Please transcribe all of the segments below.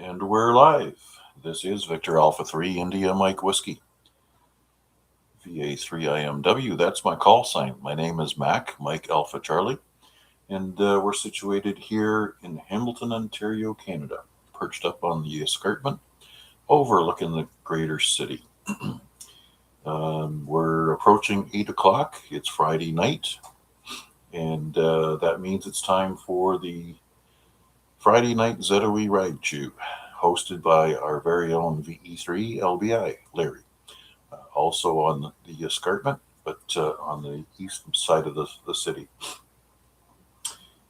And we're live. This is Victor Alpha 3 India Mike Whiskey. VA3IMW, that's my call sign. My name is Mac, Mike Alpha Charlie, and we're situated here in Hamilton, Ontario, Canada, perched up on the escarpment overlooking the greater city. We're approaching 8 o'clock. It's Friday night, and that means it's time for the Friday night ZOE Ragchew, hosted by our very own VE3LBI, Larry. Also on the escarpment, but on the east side of the city.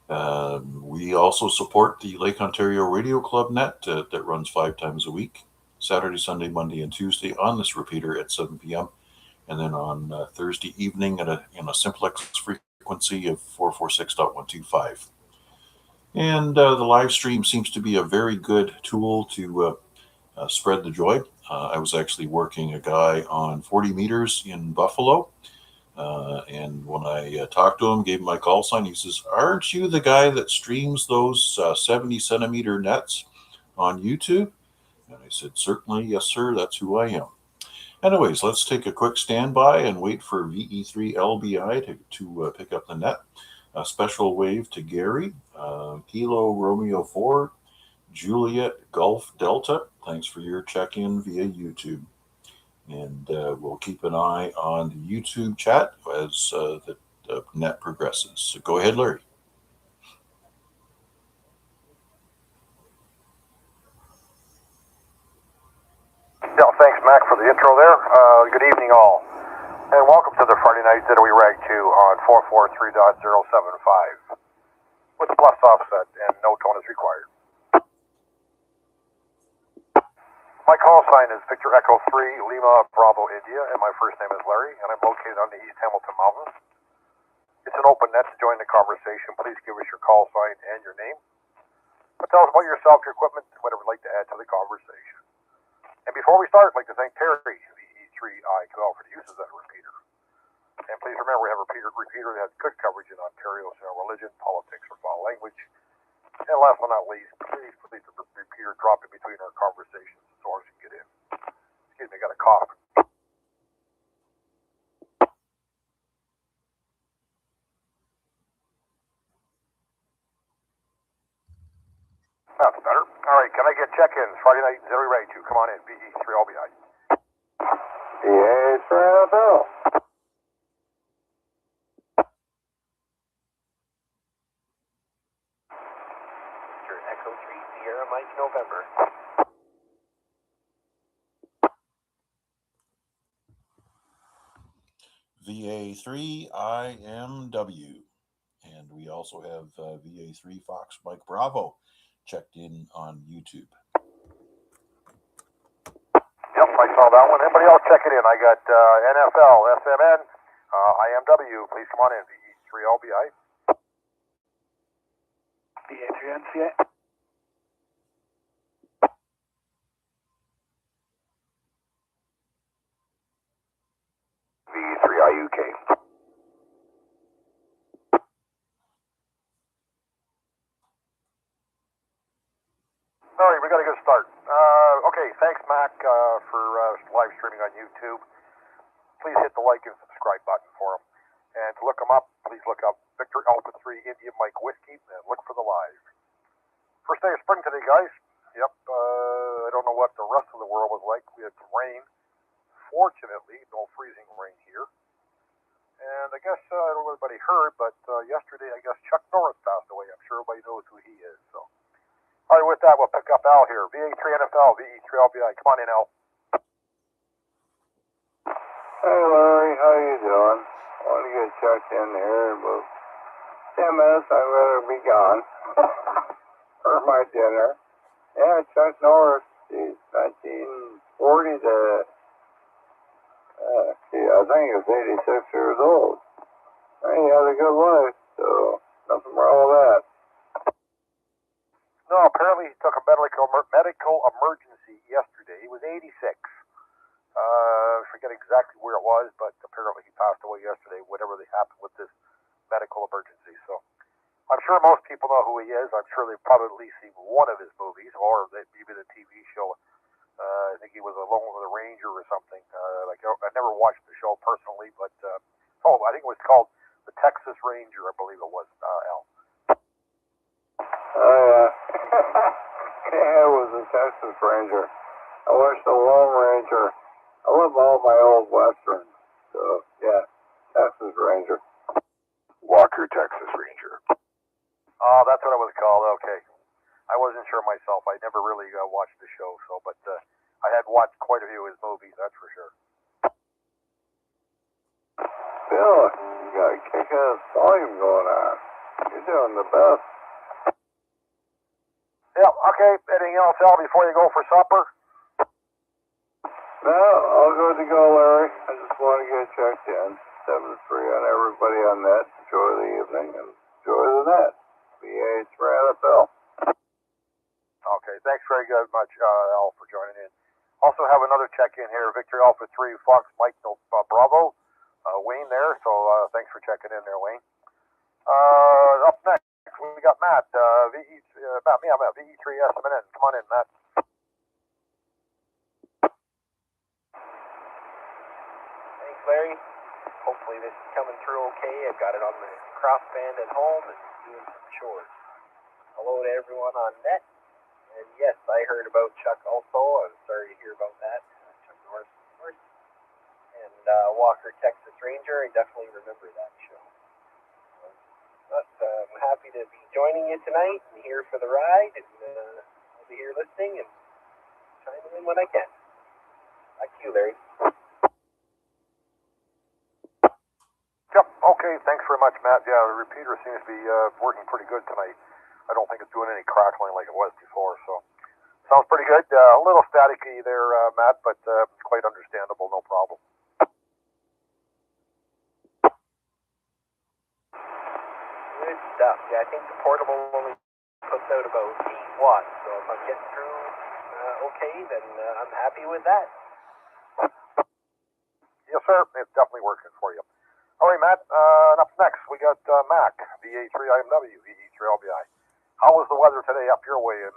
We also support the Lake Ontario Radio Club net that runs 5 times a week, Saturday, Sunday, Monday, and Tuesday on this repeater at 7 p.m. And then on Thursday evening in a simplex frequency of 446.125. And the live stream seems to be a very good tool to spread the joy. I was actually working a guy on 40 meters in Buffalo. And when I talked to him, gave him my call sign, he says, "Aren't you the guy that streams those 70 centimeter nets on YouTube?" And I said, "Certainly, yes, sir. That's who I am." Anyways, let's take a quick standby and wait for VE3LBI to pick up the net. A special wave to Gary, Kilo Romeo 4, Juliet Golf Delta. Thanks for your check-in via YouTube. And we'll keep an eye on the YouTube chat as the net progresses. So go ahead, Larry. Yeah, thanks, Mac, for the intro there. Good evening, all. And welcome to the Friday Night ZOE Ragchew on 443.075 with a plus offset and no tone is required. My call sign is Victor Echo 3 Lima Bravo India, and my first name is Larry, and I'm located on the East Hamilton Mountains. It's an open net to join the conversation. Please give us your call sign and your name. But tell us about yourself, your equipment, and whatever you'd like to add to the conversation. And before we start, I'd like to thank Terry, the E3I12, for the use of that repeater. And please remember, we have a repeater that has good coverage in Ontario, so religion, politics, or foul language. And last but not least, please the repeater drop in between our conversations so ours can get in. Excuse me, I got a cough. That's better. All right, can I get check-ins? Friday night, ZOE Ragchew. Come on in, VE3LBI. VA3IMW. Echo 3 Sierra Mike November. VA3IMW. And we also have VA3 Fox Mike Bravo checked in on YouTube. Yep, I saw that one. Anybody else check it in? I got NFL, SMN, IMW. Please come on in, VE3LBI. VA3NCA. VE3IUK. All right, we got a good start. Okay, thanks, Mac, for live streaming on YouTube. Please hit the like and subscribe button for them. And to look them up, please look up Victor Alpha 3 India Mike Whiskey and look for the live. First day of spring today, guys. Yep, I don't know what the rest of the world was like. We had some rain. Fortunately, no freezing rain here. And I guess, I don't know if anybody heard, but yesterday, I guess Chuck Norris passed away. I'm sure everybody knows who he is, so. All right, with that, we'll pick up Al here. VA3NFL, VE3LBI. Come on in, Al. Hey Larry, how you doing? I want to get checked in here in about 10 minutes. I'd rather be gone for my dinner. Yeah, Chuck Norris, he's 1940 to, I think he was 86 years old. And he had a good life, so nothing wrong with that. No, apparently he took a medical emergency yesterday. He was 86. I forget exactly where it was, but apparently he passed away yesterday, whatever happened with this medical emergency. So, I'm sure most people know who he is. I'm sure they've probably at least seen one of his movies, or maybe the TV show. I think he was Alone with a Ranger or something. I never watched the show personally, but I think it was called The Texas Ranger, I believe it was. Al. Oh, yeah. Yeah, it was a Texas Ranger. I watched the Lone Ranger. I love all my old westerns. So, yeah, Texas Ranger. Walker, Texas Ranger. Oh, that's what it was called. Okay. I wasn't sure myself. I never really watched the show, but I had watched quite a few of his movies, that's for sure. Bill, you got a kick-ass volume going on. You're doing the best. Yeah, okay. Anything else, Al, before you go for supper? No, all good to go, Larry. I just want to get checked in. 7-3 on everybody on net. Enjoy the evening and enjoy the net. VA3IMW. Okay, thanks very much, Al, for joining in. Also have another check-in here, Victory Alpha 3, Fox Mike Bravo, Wayne there, so thanks for checking in there, Wayne. Up next, we got Matt, Matt, VE3SMN. Come on in, Matt. Thanks, Larry. Hopefully this is coming through okay. I've got it on the crossband at home and doing some chores. Hello to everyone on net. And yes, I heard about Chuck also. I'm sorry to hear about that. Chuck Norris, of course. And Walker, Texas Ranger. I definitely remember that show. But I'm happy to be joining you tonight and here for the ride. And I'll be here listening and chiming in when I can. Back to you, Larry. Yep, okay, thanks very much, Matt. Yeah, the repeater seems to be working pretty good tonight. I don't think it's doing any crackling like it was before, so sounds pretty good. A little staticky there, Matt, but quite understandable, no problem. Good stuff. Yeah, I think the portable only puts out about 8 watts, so if I'm getting through okay, then I'm happy with that. Yes, sir, it's definitely working for you. All right, Matt, up next, we got Mac, VA3IMW, VE3LBI. How was the weather today up your way in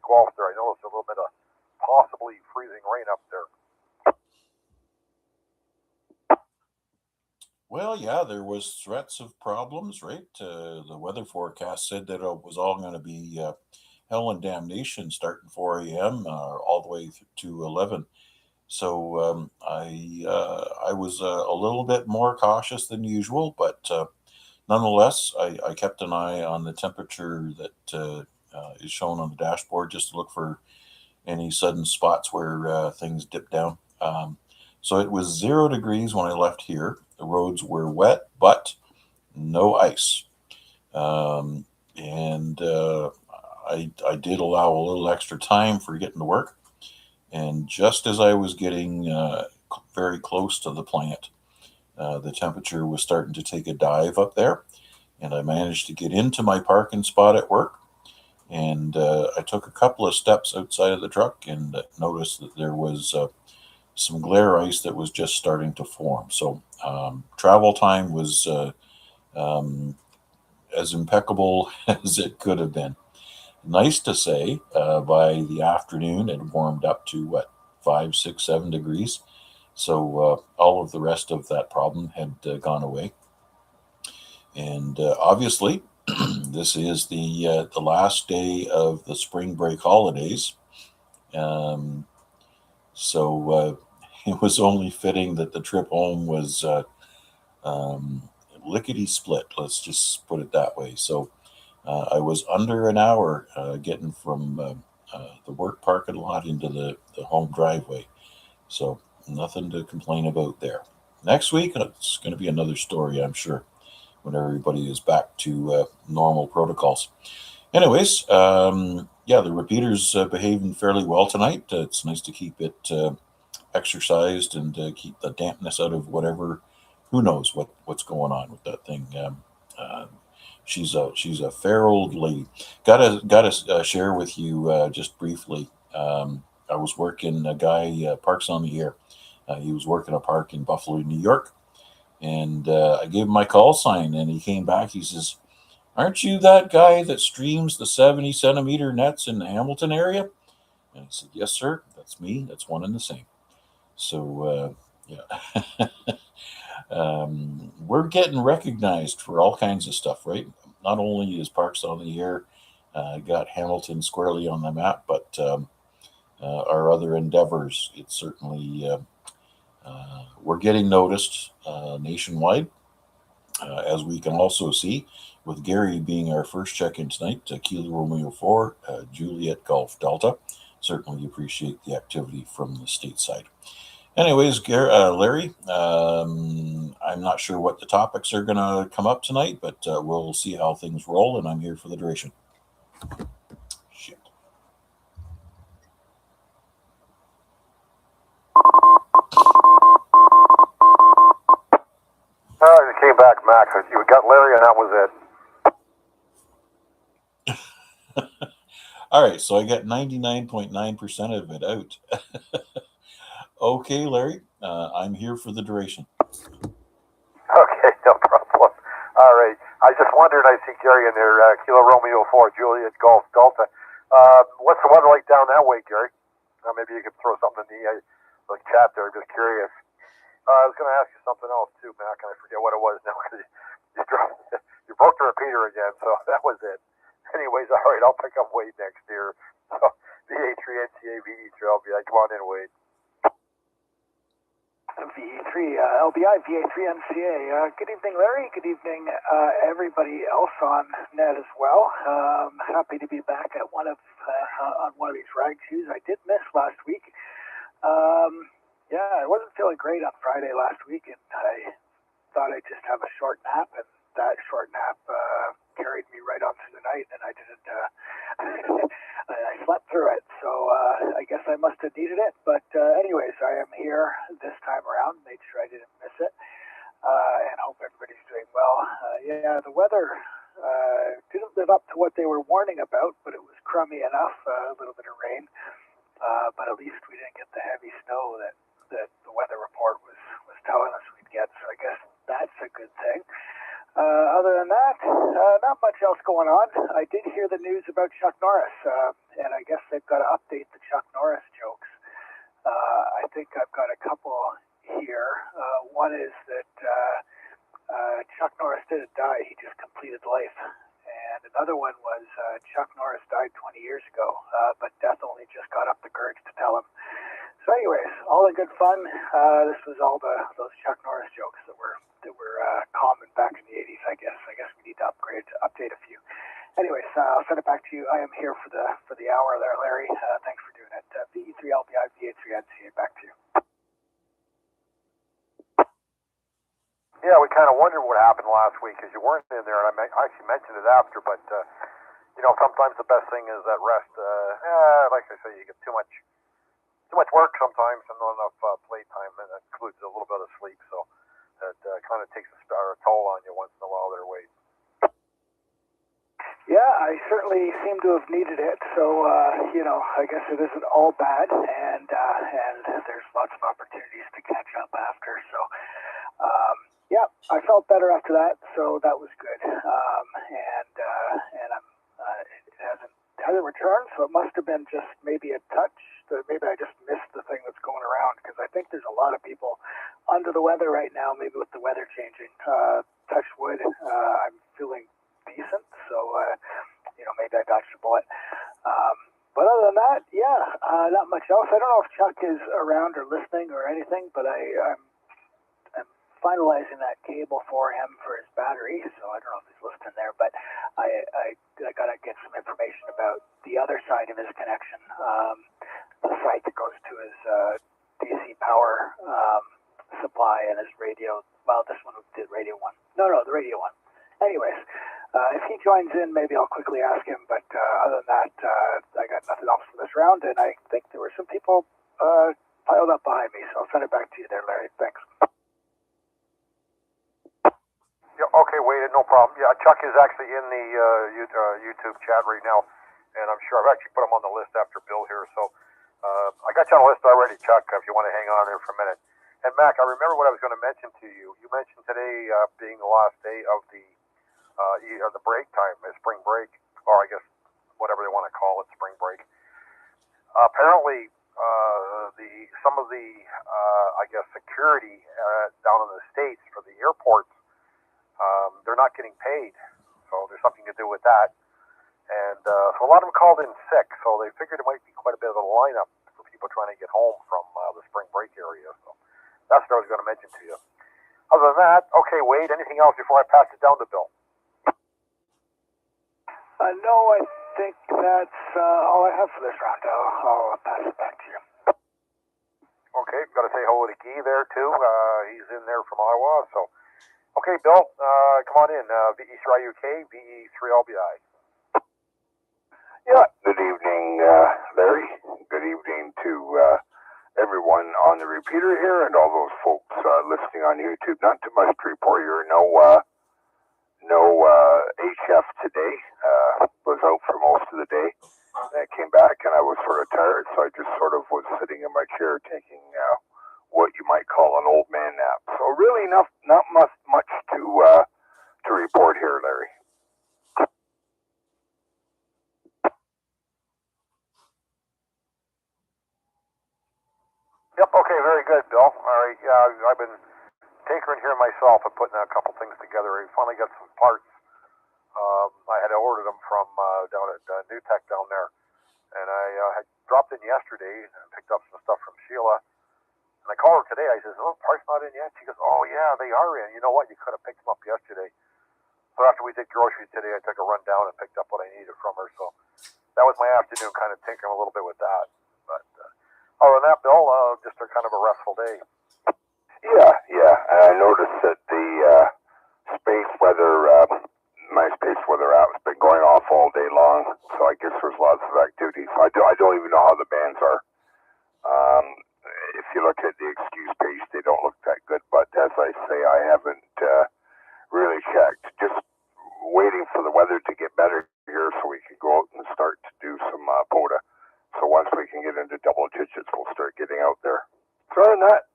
Guelph there? I noticed a little bit of possibly freezing rain up there. Well, yeah, there was threats of problems, right? The weather forecast said that it was all going to be hell and damnation starting 4 a.m. All the way to 11. So I was a little bit more cautious than usual, but nonetheless, I kept an eye on the temperature that is shown on the dashboard just to look for any sudden spots where things dip down. So it was 0 degrees when I left here. The roads were wet, but no ice. And I did allow a little extra time for getting to work. And just as I was getting very close to the plant, the temperature was starting to take a dive up there. And I managed to get into my parking spot at work. And I took a couple of steps outside of the truck and noticed that there was some glare ice that was just starting to form. So travel time was as impeccable as it could have been. Nice to say, by the afternoon, it warmed up to 5, 6, 7 degrees. So all of the rest of that problem had gone away. And obviously, this is the last day of the spring break holidays. So it was only fitting that the trip home was lickety split. Let's just put it that way. So I was under an hour getting from the work parking lot into the home driveway. So nothing to complain about there. Next week, it's going to be another story, I'm sure, when everybody is back to normal protocols. Anyways, yeah, the repeater's behaving fairly well tonight. It's nice to keep it exercised and keep the dampness out of whatever. Who knows what's going on with that thing? She's a fair old lady. Gotta share with you just briefly. I was working. A guy parks on the air. He was working a park in Buffalo, New York, and I gave him my call sign, and he came back. He says, aren't you that guy that streams the 70 centimeter nets in the Hamilton area? And I said, yes, sir, that's me. That's one and the same. So, yeah, we're getting recognized for all kinds of stuff, right? Not only is Parks on the Air got Hamilton squarely on the map, but our other endeavors, it's certainly, we're getting noticed nationwide. As we can also see, with Gary being our first check-in tonight, Kilo Romeo 4, Juliet Golf Delta. Certainly appreciate the activity from the stateside. Anyways, Larry, I'm not sure what the topics are going to come up tonight, but we'll see how things roll, and I'm here for the duration. Shit. You came back, Max. You got Larry, and that was it. All right, so I got 99.9% of it out. Okay, Larry, I'm here for the duration. Okay, no problem. All right. I just wondered, I see Gary in there, Kilo Romeo 4, Juliet Golf Delta. What's the weather like down that way, Gary? Maybe you could throw something in the chat there. I'm just curious. I was going to ask you something else too, Mac, and I forget what it was now because you broke the repeater again, so that was it. Anyways, all right, I'll pick up Wade next year. So, VA3NCA, VE3LBI. Come on in, Wade. VE3 LBI, VA3MCA. Good evening, Larry. Good evening, everybody else on net as well. Happy to be back at one of these Ragchews. I did miss last week. I wasn't feeling great on Friday last week, and I thought I'd just have a short nap, and that short nap carried me right on through the night, and I didn't. I slept through it, so I guess I must have needed it. But anyways, I am here this time around. Made sure I didn't miss it, and hope everybody's doing well. The weather didn't live up to what they were warning about, but it was crummy enough. A little bit of rain, but at least we didn't get the heavy snow that the weather report was telling us we'd get. So I guess that's a good thing. Other than that, not much else going on. I did hear the news about Chuck Norris, and I guess they've got to update the Chuck Norris jokes. I think I've got a couple here. One is that Chuck Norris didn't die, he just completed life. And another one was Chuck Norris died 20 years ago, but death only just got up the courage to tell him. So anyways, all in good fun. This was all those Chuck Norris jokes that were common back in the 80s, I guess. I guess we need to update a few. Anyways, I'll send it back to you. I am here for the hour there, Larry. Thanks for doing it. VE3LBI, VA3NCA, back to you. Yeah, we kind of wondered what happened last week because you weren't in there, and I actually mentioned it after, but, sometimes the best thing is that rest. Like I say, you get too much work sometimes and not enough playtime, and that includes a little bit of sleep, so that kind of takes a toll on you once in a while there, Wade. Yeah, I certainly seem to have needed it, so, I guess it isn't all bad, and there's lots of opportunities to catch up after, so, I felt better after that, so that was good, and I'm, it hasn't returned, so it must have been just maybe a touch. Maybe I just missed the thing that's going around, because I think there's a lot of people under the weather right now, maybe with the weather changing. Touch wood, I'm feeling decent, so, maybe I dodged a bullet. But other than that, not much else. I don't know if Chuck is around or listening or anything, but I'm finalizing that cable for him for his battery, so I don't know if he's listening there, but I got to get some information about the other side of his connection, the site that goes to his DC power supply and his radio. Well, this one did radio one. No, the radio one. Anyways, if he joins in, maybe I'll quickly ask him, but other than that, I got nothing else for this round, and I think there were some people piled up behind me, so I'll send it back to you there, Larry. Thanks. Yeah, okay, Wade, no problem. Yeah, Chuck is actually in the YouTube chat right now, and I'm sure I've actually put him on the list after Bill here, so I got you on the list already, Chuck, if you want to hang on there for a minute. And Mac, I remember what I was going to mention to you. You mentioned today being the last day of the the break time, spring break, or I guess whatever they want to call it, spring break. Apparently, some of the I guess security down in the States for the airports, they're not getting paid, so there's something to do with that. And so a lot of them called in sick, so they figured it might be quite a bit of a lineup for people trying to get home from the spring break area. So that's what I was going to mention to you. Other than that, okay, Wade, anything else before I pass it down to Bill? No, I think that's all I have for this round. I'll pass it back to you. Okay, got to say hello to Guy there too. He's in there from Ottawa. So, okay, Bill, come on in. VE3IMW, VE3LBI. Yeah, good evening, Larry. Good evening to everyone on the repeater here and all those folks listening on YouTube. Not too much to report here. No HF today. Was out for most of the day. I came back and I was sort of tired, so I just sort of was sitting in my chair taking what you might call an old man nap. So really not much to report here, Larry. Yep, okay, very good, Bill. All right, yeah, I've been tinkering here myself and putting a couple things together. I finally got some parts. I had ordered them from down at New Tech down there, and I had dropped in yesterday and picked up some stuff from Sheila. And I called her today. I says, "Oh, parts not in yet." She goes, "Oh yeah, they are in. You know what? You could have picked them up yesterday." So after we did groceries today, I took a run down and picked up what I needed from her. So that was my afternoon, kind of tinkering a little bit with that. But other than that, Bill, just a kind of a restful day. Yeah. And I noticed that the space weather, my space weather app has been going off all day long. So I guess there's lots of activities. I don't even know how the bands are. If you look at the excuse page, they don't look that good. But as I say, I haven't really checked. Just waiting for the weather to get better here so we can go out and start to do some POTA. So once we can get into double digits, we'll start getting out there. So other than that,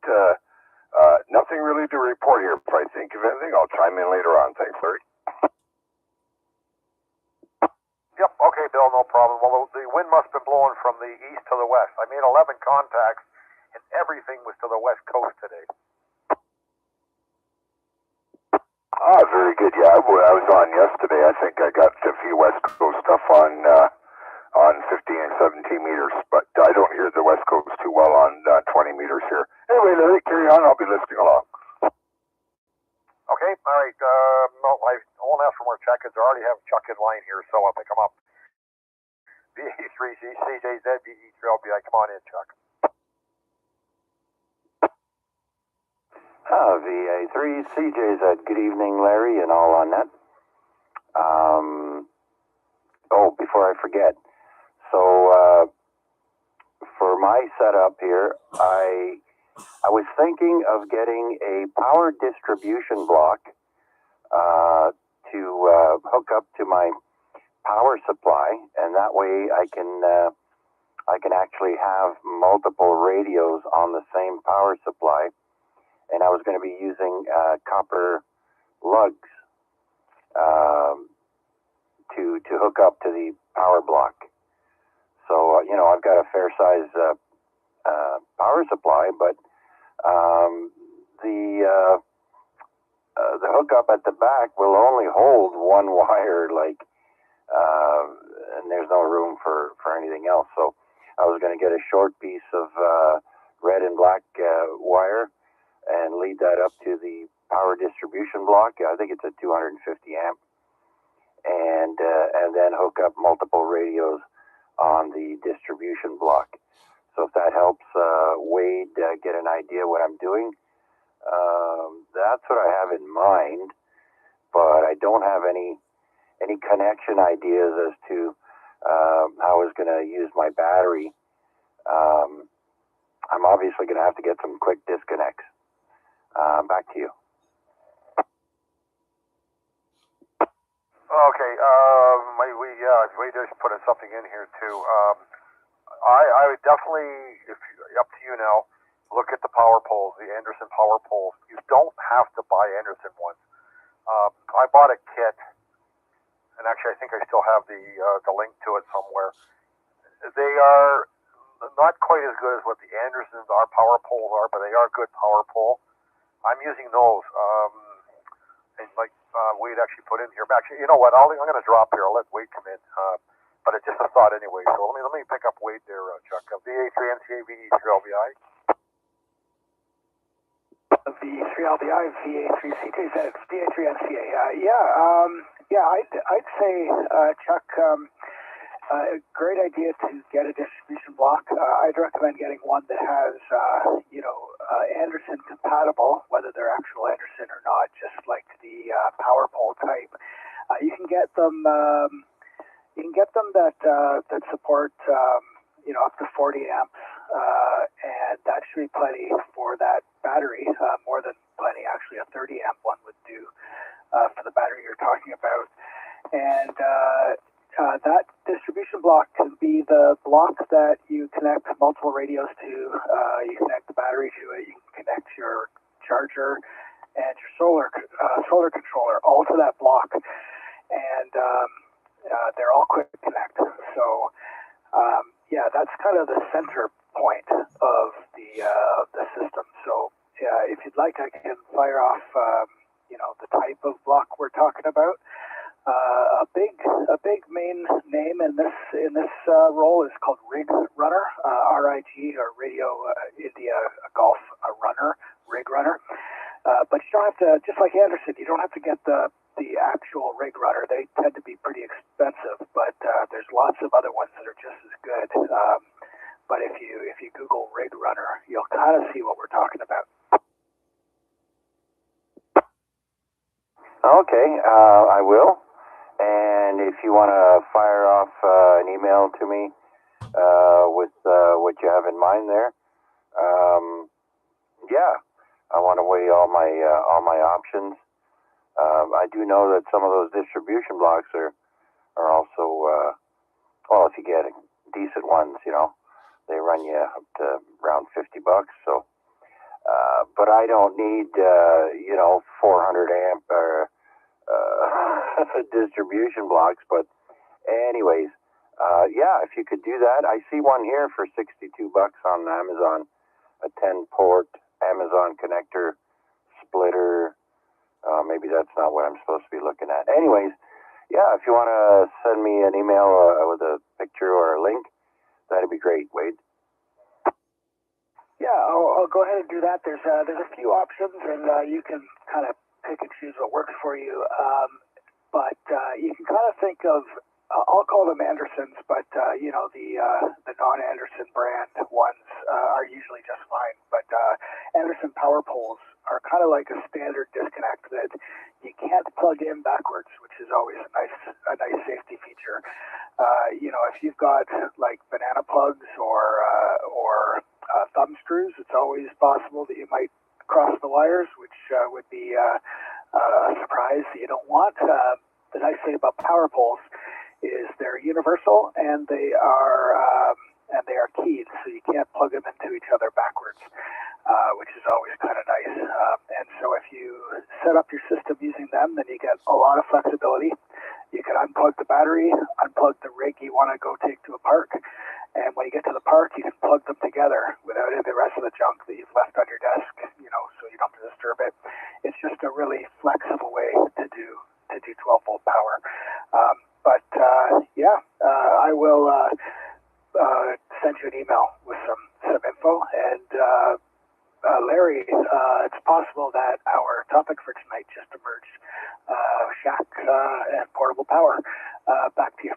nothing really to report here. If I think of anything, I'll chime in later on. Thanks, Larry. Yep, okay, Bill, no problem. Well, the wind must have been blowing from the east to the west. I made 11 contacts, and everything was to the west coast today. Very good. Yeah, I was on yesterday. I think I got a few West Coast stuff on 15 and 17 meters, but I don't hear the West Coast too well on 20 meters here. Anyway, Larry, carry on. I'll be listening along. Okay, all right. No, I won't ask for more check-ins. I already have Chuck in line here, so I'll pick him up. VA3CJZ, VE3LBI. Come on in, Chuck. VA3 CJZ, good evening, Larry, and all on that. Before I forget, so for my setup here, I was thinking of getting a power distribution block to hook up to my power supply, and that way I can actually have multiple radios on the same power supply. And I was going to be using copper lugs to hook up to the power block. So I've got a fair size power supply, but the hookup at the back will only hold one wire, and there's no room for anything else. So I was going to get a short piece of red and black wire and lead that up to the power distribution block. I think it's a 250 amp, and then hook up multiple radios on the distribution block. So if that helps Wade get an idea what I'm doing, that's what I have in mind. But I don't have any connection ideas as to how I was going to use my battery. I'm obviously going to have to get some quick disconnects. Back to you. Okay, we just put something in here too. I would definitely, up to you now, look at the power poles, the Anderson power poles. You don't have to buy Anderson ones. I bought a kit think I still have the link to it somewhere. They are not quite as good as what the Andersons power poles are, but they are good power pole. I'm using those. And like Wade actually put in here. Actually, you know what? I'm going to drop here. I'll let Wade come in. But it's just a thought anyway. So let me pick up Wade there, Chuck. VA3NCA, VD3LBI. V3LBI, VA3CJZ, VA3NCA. I'd say, Chuck, great idea to get a distribution block. I'd recommend getting one that has, Anderson compatible, whether they're actual Anderson or not, just like the power pole type. You can get them. That support, up to 40 amps, and that should be plenty for that battery. More than plenty, actually. A 30 amp one would do for the battery you're talking about. And that distribution block can be the block that you connect multiple radios to. You connect the battery to it. You can connect your charger and your solar controller all to that block, and they're all quick to connect. So that's kind of the center point of the system. So if you'd like, I can fire off the type of block we're talking about. A big main name in this role is called Rig Runner, RIG, or Radio India Golf Runner, Rig Runner. But you don't have to, just like Anderson, you don't have to get the actual Rig Runner. They tend to be pretty expensive, but there's lots of other ones that are just as good. But if you Google Rig Runner, you'll kind of see what we're talking about. Okay, I will. And if you want to fire off an email to me with what you have in mind there, I want to weigh all my options. I do know that some of those distribution blocks are also if you get decent ones, they run you up to around $50. So, but I don't need 400 amp or distribution blocks. But anyways, if you could do that, I see one here for $62 on Amazon, a 10-port Amazon connector splitter. Maybe that's not what I'm supposed to be looking at. Anyways, if you want to send me an email with a picture or a link, that'd be great, Wade. Yeah, I'll go ahead and do that. There's a few options, and you can kind of pick and choose what works for you. But you can kind of think of, I'll call them Andersons, but the non-Anderson brand ones are usually just fine. But Anderson power poles are kind of like a standard disconnect that you can't plug in backwards, which is always a nice safety feature. If you've got like banana plugs or thumb screws, it's always possible that you might cross the wires, which would be a surprise that you don't want. The nice thing about power poles is they're universal and they are keyed, so you can't plug them into each other backwards, which is always kind of nice. And so if you set up your system using them, then you get a lot of flexibility. You can unplug the battery, unplug the rig you want to go take to a park, and when you get to the park, you can plug them together without any of the rest of the junk that you've left on your desk, so you don't have to disturb it. It's just a really flexible way to do 12-volt power. I will send you an email with some info. And Larry, it's possible that our topic for tonight just emerged. Shack and portable power. Back to you.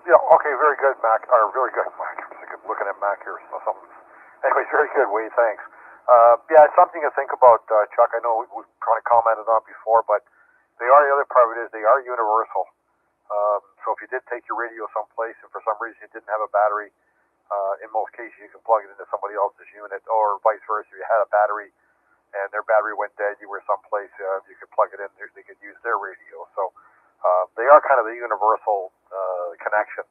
Yeah, okay, very good, Mac. Or very good, Mac. I'm looking at Mac here. Anyways, very good, Wade, thanks. It's something to think about, Chuck. I know we've kind of commented on before, but the other part of it is they are universal. So if you did take your radio someplace and for some reason you didn't have a battery, in most cases you can plug it into somebody else's unit, or vice versa. If you had a battery and their battery went dead, you were someplace, you could plug it in, they could use their radio. So they are kind of the universal connection.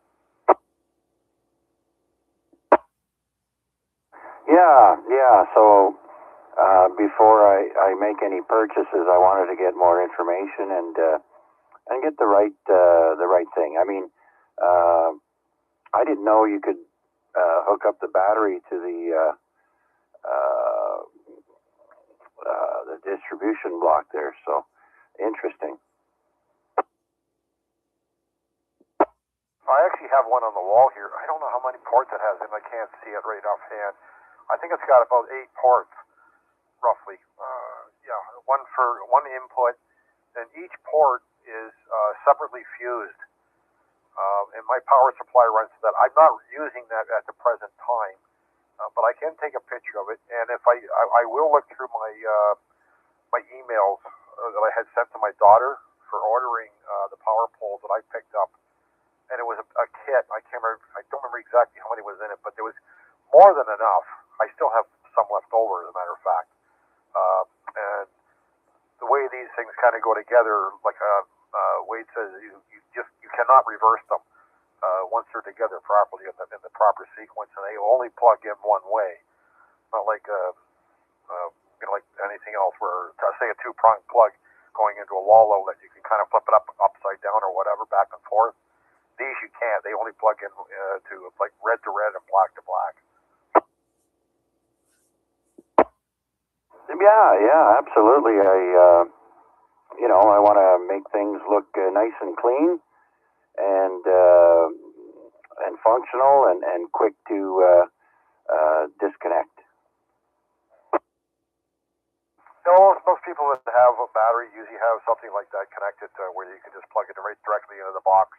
So before I make any purchases, I wanted to get more information and get the right thing. I mean, I didn't know you could hook up the battery to the distribution block there. So interesting. I actually have one on the wall here. I don't know how many ports it has, and I can't see it right offhand. I think it's got about 8 ports, roughly. Yeah, one input, and each port is separately fused. And my power supply runs to that. I'm not using that at the present time, but I can take a picture of it. And if I will look through my my emails that I had sent to my daughter for ordering the power poles that I picked up. And it was a kit. I don't remember exactly how many was in it, but there was more than enough. I still have some left over, as a matter of fact. And the way these things kind of go together, like Wade says, you cannot reverse them once they're together properly in the proper sequence, and they only plug in one way. Not like like anything else, where say a 2-prong plug going into a wall outlet, you can kind of flip it upside down or whatever, back and forth. These you can't. They only plug in to like red to red and black to black. Yeah, absolutely. I want to make things look nice and clean and functional and quick to disconnect. Most people that have a battery usually have something like that connected where you can just plug it right directly into the box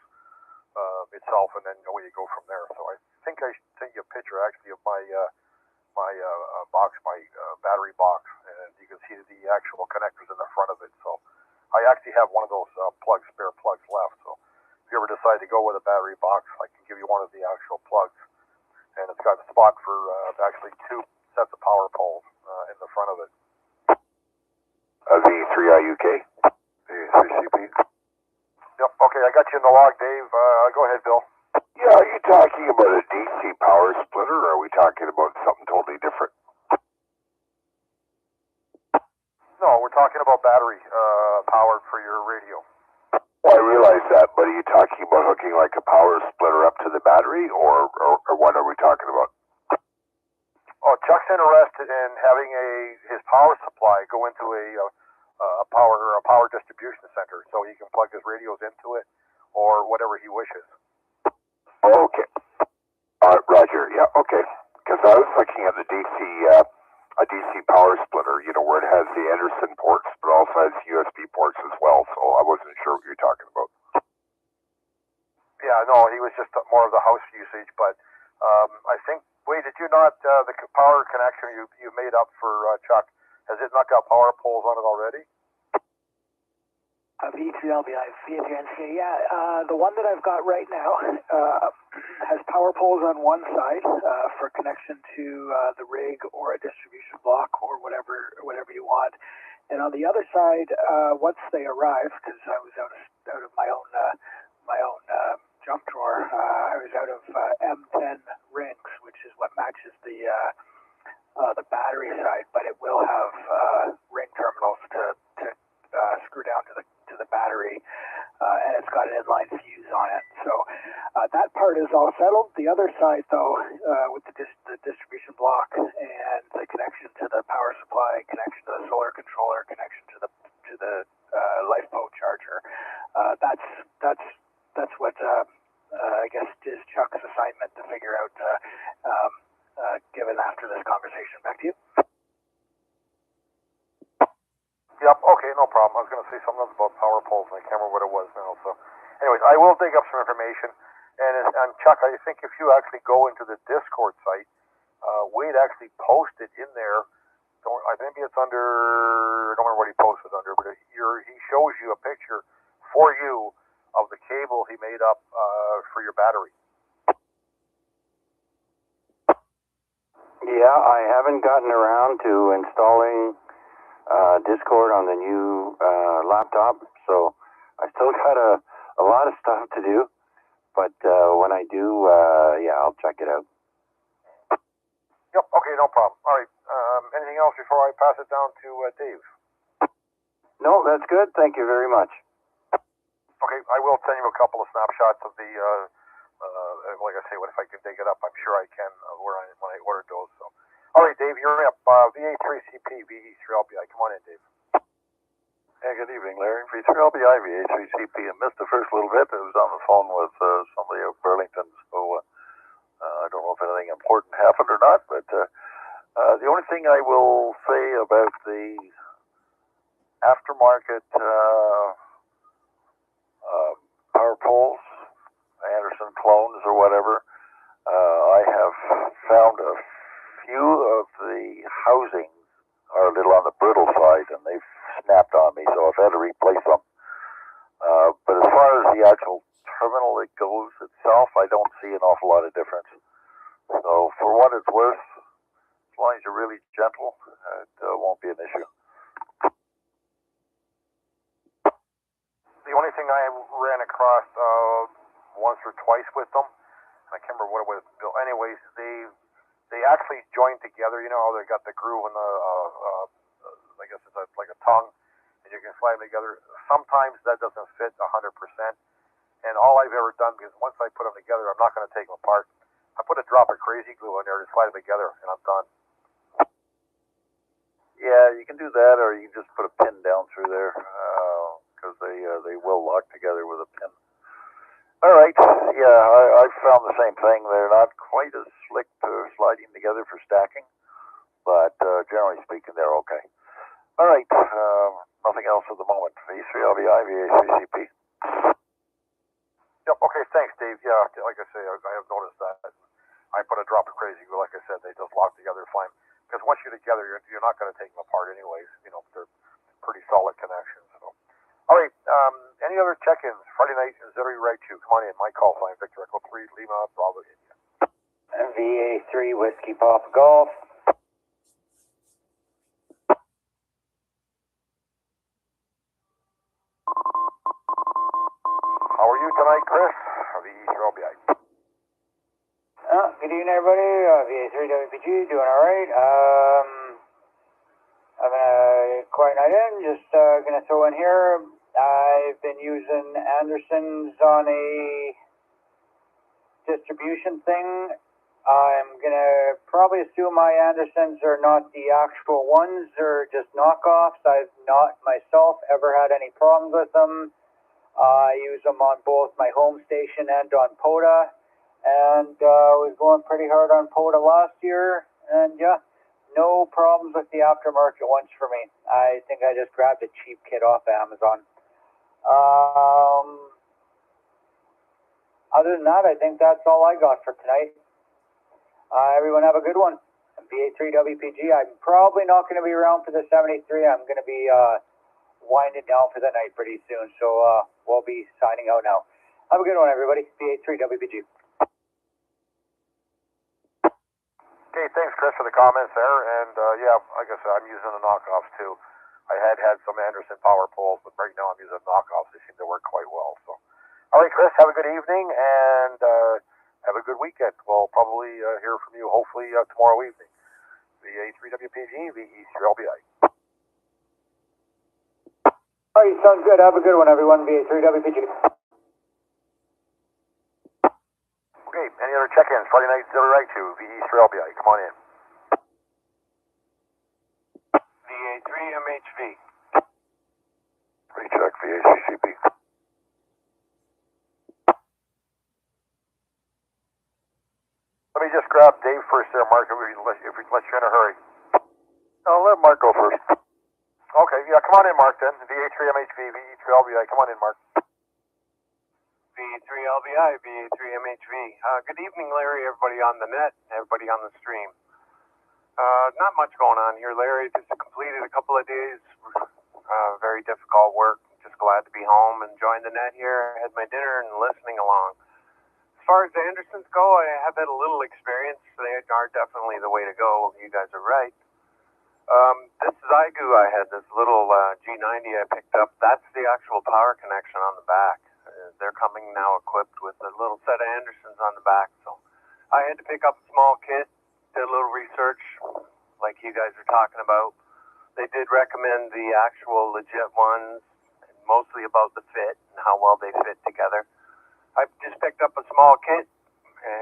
itself, and then away you go from there. So I think I should send you a picture actually of my box, my battery box, and you can see the actual connectors in the front of it. So I actually have one of those spare plugs left. So if you ever decide to go with a battery box, I can give you one of the actual plugs, and it's got a spot for actually 2 sets of power poles in the front of it. V3IUK, V3CP. Yep. Okay, I got you in the log, Dave. Go ahead, Bill. Yeah, are you talking about a DC power splitter, or are we talking about something totally different? No, we're talking about battery powered for your radio. Well, I realize that, but are you talking about hooking like a power splitter up to the battery, or what are we talking about? Oh, Chuck's interested in having his power supply go into a power distribution center, so he can plug his radios into it or whatever he wishes. Okay. Roger. Yeah. Okay. Because I was looking at the a DC power splitter, where it has the Anderson ports, but also has USB ports as well. So I wasn't sure what you're talking about. Yeah. No, he was just more of the house usage, but I think. Wait, did you not the power connection you made up for Chuck? Has it not got power poles on it already? V3IMW, yeah. The one that I've got right now has power poles on one side for connection to the rig or a distribution block or whatever you want, and on the other side, once they arrive, because I was out of my own jump drawer, I was out of M10 rings, which is what matches the battery side, but it will have ring terminals to screw down to the battery, and it's got an inline fuse on it. So that part is all settled. The other side, though, with the distribution block and the connection to the power supply, connection to the solar controller, connection to the LifePo charger, that's what I guess is Chuck's assignment to figure out. Given after this conversation, back to you. Yep. Okay, no problem. I was going to say something else about power poles, and I can't remember what it was now. So, anyways, I will dig up some information. And Chuck, I think if you actually go into the Discord site, Wade actually posted in there. Maybe it's under. I don't remember what he posted under, but he shows you a picture for you of the cable he made up for your battery. Yeah, I haven't gotten around to installing Discord on the new laptop, so I still got a lot of stuff to do. But when I do, I'll check it out. Yep. Okay, no problem. All right. Anything else before I pass it down to Dave? No, that's good. Thank you very much. Okay, I will send you a couple of snapshots of the, like I say, if I can dig it up, I'm sure I can when I ordered those. So, all right, Dave, you're up. VA3CP, VE3LBI. Come on in, Dave. Yeah, good evening, Larry. V3LBI, VA3CP. I missed the first little bit. I was on the phone with somebody out of Burlington, so I don't know if anything important happened or not, but the only thing I will say about the aftermarket power poles, Anderson clones or whatever, I have found a few of the housings are a little on the brittle side, and they've snapped on me, so I've had to replace them. But as far as the actual terminal that goes itself, I don't see an awful lot of difference. So for what it's worth, as long as you're really gentle, it won't be an issue. The only thing I ran across once or twice with them, I can't remember what it was. Anyways, they actually join together. You know how they got the groove and the I guess it's like a tongue, and you can slide them together. Sometimes that doesn't fit 100%. And all I've ever done, because once I put them together, I'm not going to take them apart. I put a drop of crazy glue in there to slide them together, and I'm done. Yeah, you can do that, or you can just put a pin down through there, because they will lock together with a pin. All right, yeah, I've found the same thing. They're not quite as slick to sliding together for stacking, but generally speaking, they're okay. All right, nothing else at the moment. V3LBI, VA3CP. Yep, okay, thanks, Dave. Yeah, like I say, I have noticed that. I put a drop of crazy glue, like I said, they just lock together fine. Because once you're together, you're not going to take them apart anyways. You know, they're pretty solid connections. So. All right, any other check-ins? Friday night, ZOE Ragchew. Come on in, my call sign, Victor Echo 3, Lima, Bravo, India. VA3 Whiskey Papa Golf. How are you tonight, Chris? VE3LBI. Good evening, everybody. VA3WPG, doing all right. Having a quiet night in. Just going to throw in here. I've been using Anderson's on a distribution thing. I'm going to probably assume my Andersons are not the actual ones. They're just knockoffs. I've not myself ever had any problems with them. I use them on both my home station and on POTA, and was going pretty hard on POTA last year, and yeah, no problems with the aftermarket ones for me. I think I just grabbed a cheap kit off Amazon. Other than that, I think that's all I got for tonight. Everyone have a good one. VA3WPG, I'm probably not going to be around for the 73. I'm going to be winding down for the night pretty soon, so we'll be signing out now. Have a good one, everybody. VA3WPG. Okay, thanks, Chris, for the comments there. And yeah, like I said, I'm using the knockoffs too. I had some Anderson power poles, but right now I'm using knockoffs. They seem to work quite well. So, all right, Chris, have a good evening and have a good weekend. We'll probably hear from you hopefully tomorrow evening. VA3WPG, VE3LBI. All right, sounds good. Have a good one, everyone. VA3WPG. Okay, any other check-ins? Friday night, ZOE Ragchew, VE3LBI. Come on in. VA3MHV. Recheck VA3CP. Let me just grab Dave first there, Mark, if you're in a hurry. I'll let Mark go first. Okay, yeah, come on in, Mark, then. VA3MHV, VE3LBI. Come on in, Mark. VA3LBI, VA3MHV. Good evening, Larry, everybody on the net, everybody on the stream. Not much going on here, Larry. Just completed a couple of days, very difficult work. Just glad to be home, enjoying the net here. Had my dinner and listening along. As far as the Andersons go, I have had a little experience. They are definitely the way to go. You guys are right. This Zygu I had, this little G90 I picked up, that's the actual power connection on the back. They're coming now equipped with a little set of Andersons on the back, so I had to pick up a small kit, did a little research, like you guys are talking about. They did recommend the actual legit ones, mostly about the fit and how well they fit together. I just picked up a small kit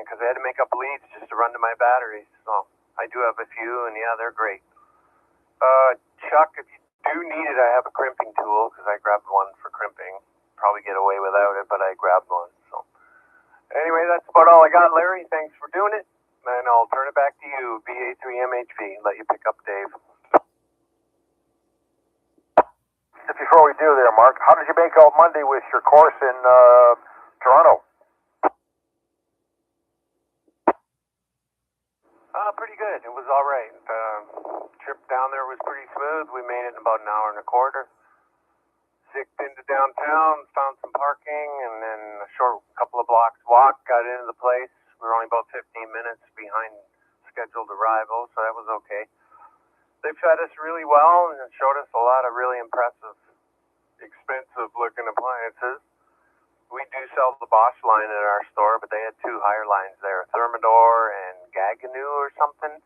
because I had to make up leads just to run to my batteries. So I do have a few, and yeah, they're great. Chuck, if you do need it, I have a crimping tool because I grabbed one for crimping. Probably get away without it, but I grabbed one. So anyway, that's about all I got, Larry. Thanks for doing it, and I'll turn it back to you, VA3IMW. Let you pick up Dave. Just before we do there, Mark, how did you make out Monday with your course in Toronto? Pretty good. It was all right. Trip down there was pretty smooth. We made it in about an hour and a quarter. Zicked into downtown, found some parking, and then a short couple of blocks walk, got into the place. We were only about 15 minutes behind scheduled arrival, so that was okay. They fed us really well and showed us a lot of really impressive, expensive-looking appliances. We do sell the Bosch line at our store, but they had two higher lines there, Thermador and Gaggenau or something.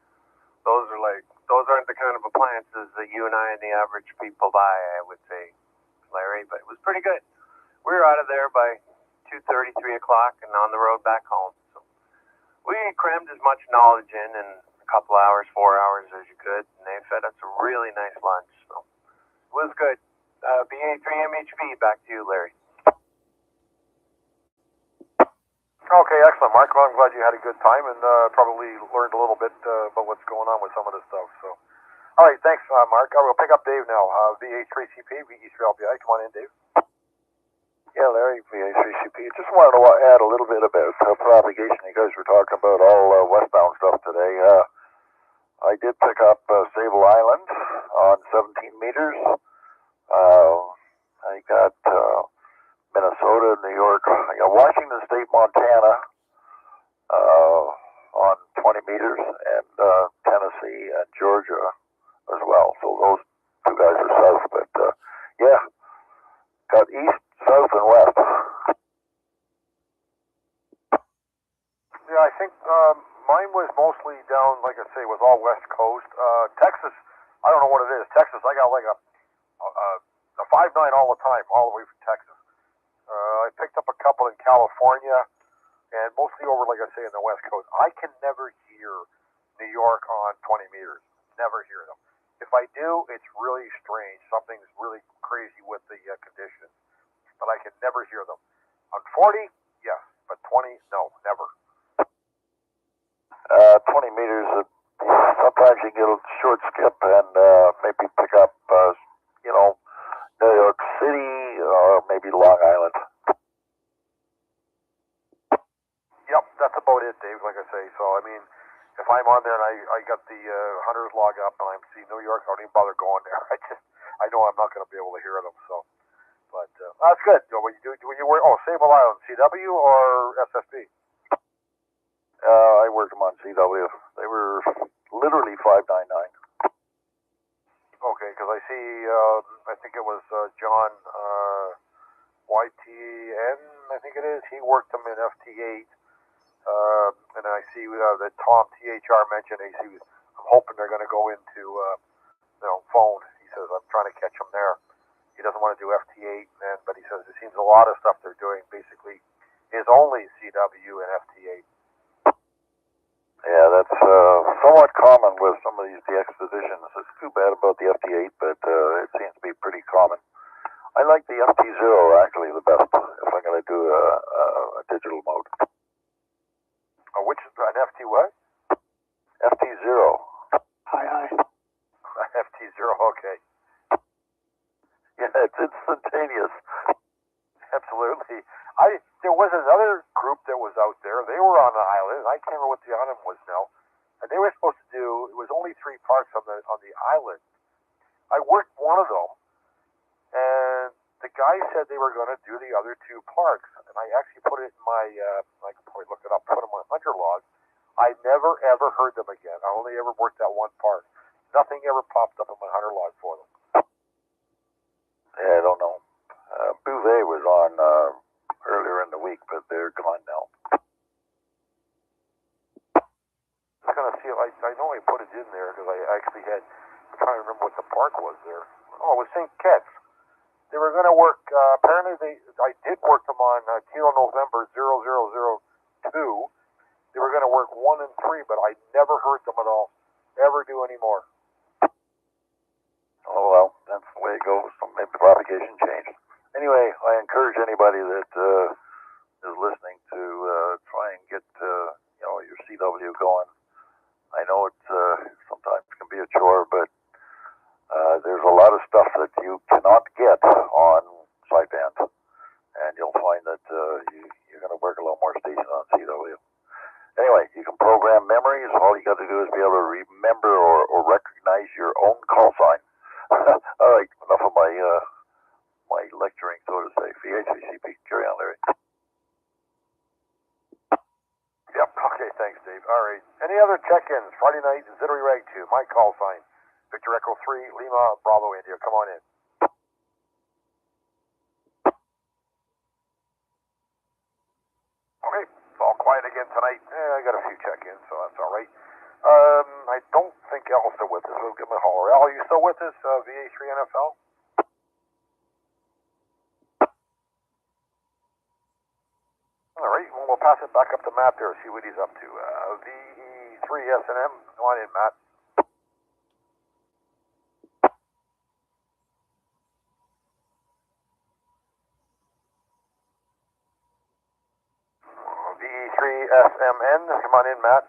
Those aren't the kind of appliances that you and I and the average people buy, I would say, Larry, but it was pretty good. We were out of there by 2:30, 3 o'clock, and on the road back home. So we crammed as much knowledge in a couple hours, 4 hours as you could, and they fed us a really nice lunch. So it was good. VA3MHV, back to you, Larry. Okay, excellent, Mark. Well, I'm glad you had a good time and probably learned a little bit about what's going on with some of this stuff. So, all right, thanks, Mark. I will pick up Dave now. VA3CP, VE3LBI. Come on in, Dave. Yeah, Larry, VA3CP. Just wanted to add a little bit about propagation. You guys were talking about all westbound stuff today. I did pick up Sable Island on 17 meters. I got Minnesota, New York. I got Washington State, Montana on 20 meters, and Tennessee and Georgia as well. So those two guys are south, but yeah, got east, south, and west. Yeah, I think mine was mostly down, like I say, was all West Coast. Texas, I don't know what it is. Texas, I got like a 5.9 all the time, all the way from Texas. I picked up a couple in California, and mostly over, like I say, in the West Coast. I can never hear New York on 20 meters. Never hear them. If I do, it's really strange. Something's really crazy with the conditions. But I can never hear them. On 40, yes. But 20, no, never. 20 meters, sometimes you get a short skip and maybe pick up, New York City or maybe Long Island. Yep, that's about it, Dave, like I say. So, I mean, if I'm on there and I got the hunters log up and I see New York, I don't even bother going there. I know I'm not going to be able to hear them. So, but that's good. When you work, Sable Island, CW or SFB? I worked them on CW. They were literally 599. Okay, because I see, I think it was John YTN, I think it is. He worked them in FT8. And I see that Tom THR mentioned, I'm hoping they're going to go into phone. He says, I'm trying to catch them there. He doesn't want to do FT8, but he says it seems a lot of stuff they're doing basically is only CW and FT8. Yeah, that's somewhat common with some of these DX positions. It's too bad about the FT8, but it seems to be pretty common. I like the FT0 actually the best if I'm going to do a digital mode. Which is an FT what? FT0. Hi. FT0, okay. Yeah, it's instantaneous. Absolutely. There was another group that was out there. They were on the island. I can't remember what the island was now. And they were supposed to do, it was only 3 parks on the island. I worked one of them, and the guy said they were going to do the other 2 parks. And I actually put it in my, I can probably look it up, put it in my hunter log. I never, ever heard them again. I only ever worked that one park. Nothing ever popped up in my hunter log for them. Yeah, I don't know. Bouvet was on earlier in the week, but they're gone now. was going to see, I know I put it in there because I actually had, I'm trying to remember what the park was there. Oh, it was St. Kitts. They were going to work, apparently I did work them on Kilo November 0002. They were going to work 1 and 3, but I never heard them at all, ever do any more. Oh, well, that's the way it goes. So maybe the propagation changed. Anyway, I encourage anybody that is listening to try and get your CW going. I know it sometimes can be a chore, but there's a lot of stuff that you cannot get on sideband, and you'll find that you're going to work a lot more stations on CW. Anyway, you can program memories. All you got to do is be able to remember or recognize your own call sign. All right, enough of my lecturing, so to say. VA3CP, carry on, Larry. Yep, okay, thanks, Dave. All right. Any other check-ins? Friday night, ZOE Ragchew, my call sign. Victor Echo 3, Lima, Bravo, India. Come on in. Okay, it's all quiet again tonight. I got a few check-ins, so that's all right. I don't think Al's still with us. We'll give him a holler. Al, are you still with us, VA3NFL? All right, well, we'll pass it back up to Matt there, see what he's up to. VE3SNM, come on in, Matt. VE3SMN, come on in, Matt.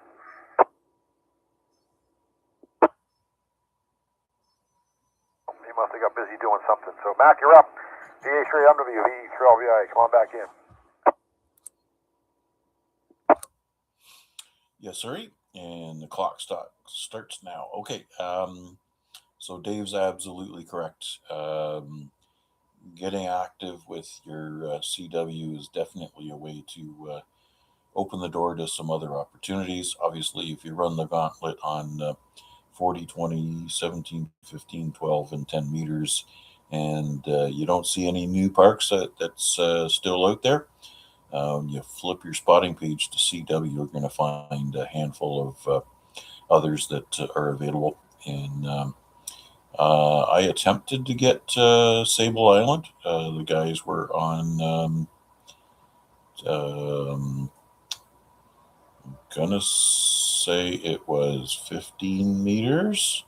He must have got busy doing something. So, Matt, you're up. VA3MW, VE3LVI, come on back in. Yes, sir. And the clock starts now. Okay. So Dave's absolutely correct. Getting active with your CW is definitely a way to open the door to some other opportunities. Obviously, if you run the gauntlet on 40, 20, 17, 15, 12, and 10 meters, and you don't see any new parks that's still out there, you flip your spotting page to CW, you're going to find a handful of others that are available. And I attempted to get Sable Island. The guys were on, I'm gonna say it was 15 meters,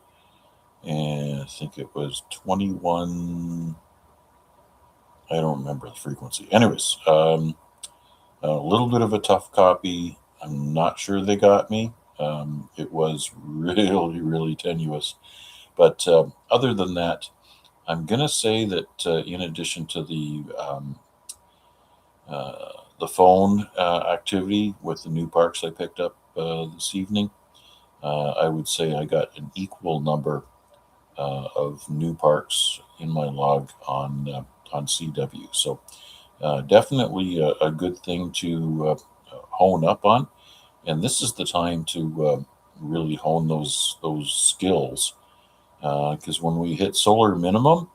and I think it was 21. I don't remember the frequency. Anyways, a little bit of a tough copy. I'm not sure they got me. It was really, really tenuous. But other than that, I'm going to say that in addition to the phone activity with the new parks I picked up this evening, I would say I got an equal number of new parks in my log on CW. So definitely a good thing to hone up on. And this is the time to really hone those skills. Because when we hit solar minimum,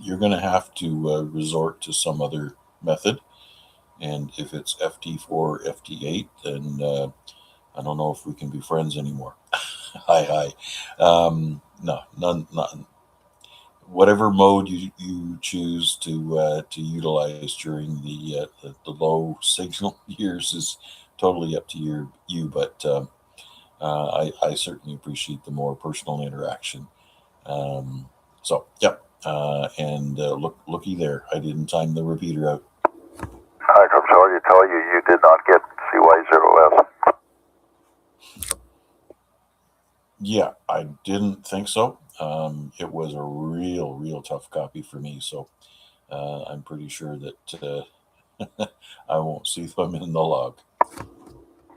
you're going to have to resort to some other method. And if it's FT4, FT8, then I don't know if we can be friends anymore. Hi. No, none. Whatever mode you choose to utilize during the low signal years is totally up to you. But I certainly appreciate the more personal interaction. So, yep. Looky there. I didn't time the repeater out. I'm sorry to tell you, you did not get CY0S. Yeah, I didn't think so. It was a real tough copy for me. So I'm pretty sure that I won't see them in the log.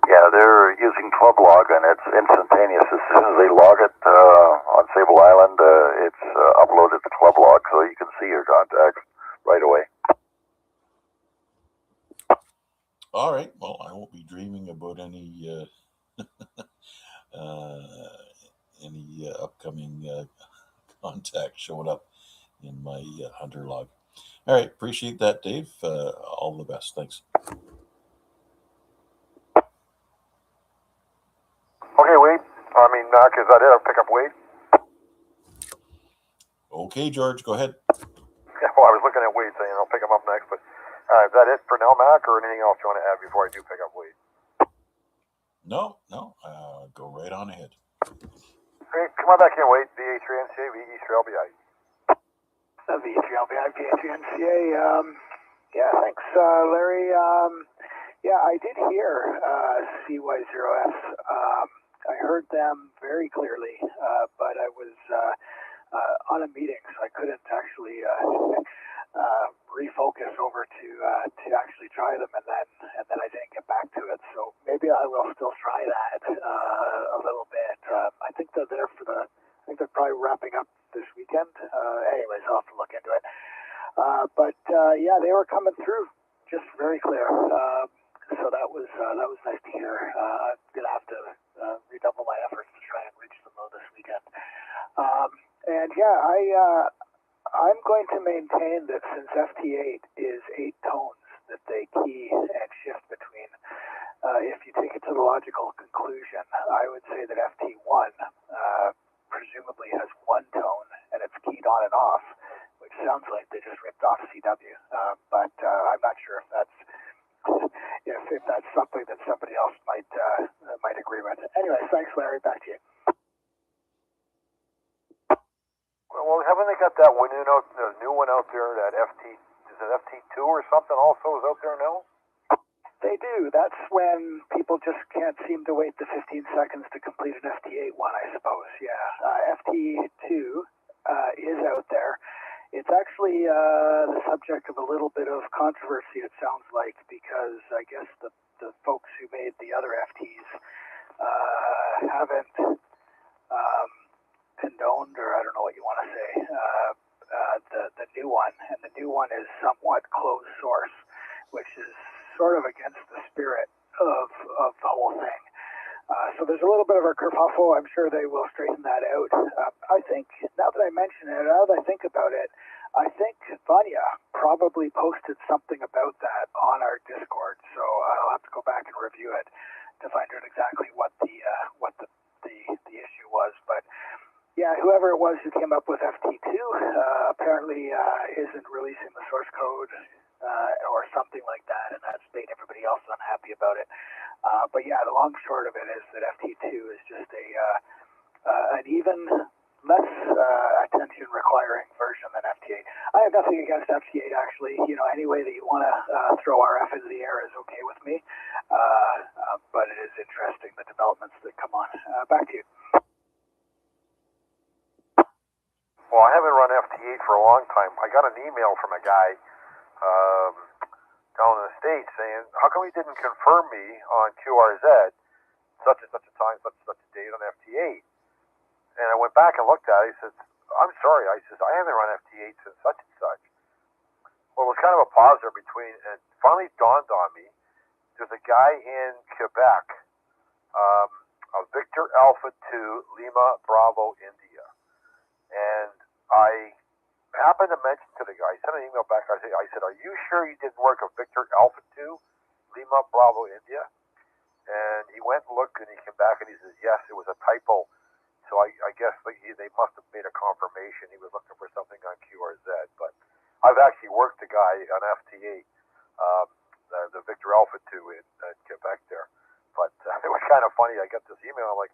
Yeah, they're using Club Log, and it's instantaneous. As soon as they log it on Sable Island, it's uploaded to Club Log, so you can see your contacts right away. All right. Well, I won't be dreaming about any upcoming contact showing up in my hunter log. All right. Appreciate that, Dave. All the best. Thanks. Mac, is that it? I'll pick up Wade. Okay, George, go ahead. Yeah, well, I was looking at Wade saying I'll pick him up next, but is that it for now, Mac, or anything else you want to add before I do pick up Wade? No, go right on ahead. Hey, come on back in, Wade. VA3NCA, VE3LBI. VA3LBI, VA3NCA. Yeah, thanks, Larry. Yeah, I did hear CY0S. I heard them very clearly, but I was on a meeting, so I couldn't actually refocus over to actually try them, and then I didn't get back to it. So maybe I will still try that a little bit. I think they're there for I think they're probably wrapping up this weekend. Anyways, I'll have to look into it. But yeah, they were coming through just very clear. So that was nice to hear. I'm gonna have to redouble my efforts to try and reach them though this weekend. And yeah, I'm going to maintain that since FT8 is 8 tones that they key and shift between, if you take it to the logical conclusion, I would say that FT1 presumably has 1 tone and it's keyed on and off, which sounds like they just ripped off CW. But I'm not sure if that's something that somebody else might agree with. Anyway, thanks, Larry. Back to you. Well, haven't they got that new one out there, that FT, is it FT2 or something also is out there now? They do. That's when people just can't seem to wait the 15 seconds to complete an FT8 one, I suppose. Yeah. FT2 is out there. It's actually the subject of a little bit of controversy, it sounds like, because I guess the folks who made the other FTs haven't condoned, or I don't know what you want to say, the new one. And the new one is somewhat closed source, which is sort of against the spirit of the whole thing. So there's a little bit of a kerfuffle. I'm sure they will straighten that out. I think, now that I mention it, now that I think about it, I think Vanya probably posted something about that on our Discord. So I'll have to go back and review it to find out exactly what the issue was. But yeah, whoever it was who came up with FT2 apparently isn't releasing the source code or something like that, and that's made everybody else unhappy about it. But yeah, the long short of it is that FT2 is just an even less attention requiring version than FT8. I have nothing against FT8 actually. You know, any way that you want to throw RF into the air is okay with me. But it is interesting, the developments that come on. Back to you. Well, I haven't run FT8 for a long time. I got an email from a guy down in the States saying, how come he didn't confirm me on QRZ, such and such a time, such and such a date on FT8? And I went back and looked at it. He says, I'm sorry. I haven't run FT8 since such and such. Well, it was kind of a pause there between, and finally dawned on me, there's a guy in Quebec, a Victor Alpha 2 Lima Bravo India. And I happened to mention to the guy, I sent an email back, I said, are you sure you didn't work a Victor Alpha 2 Lima Bravo India? And he went and looked, and he came back and he says, yes, it was a typo. So I guess they must have made a confirmation he was looking for something on QRZ. But I've actually worked the guy on FT8, the Victor Alpha 2 in Quebec there. But it was kind of funny. I got this email. I'm like,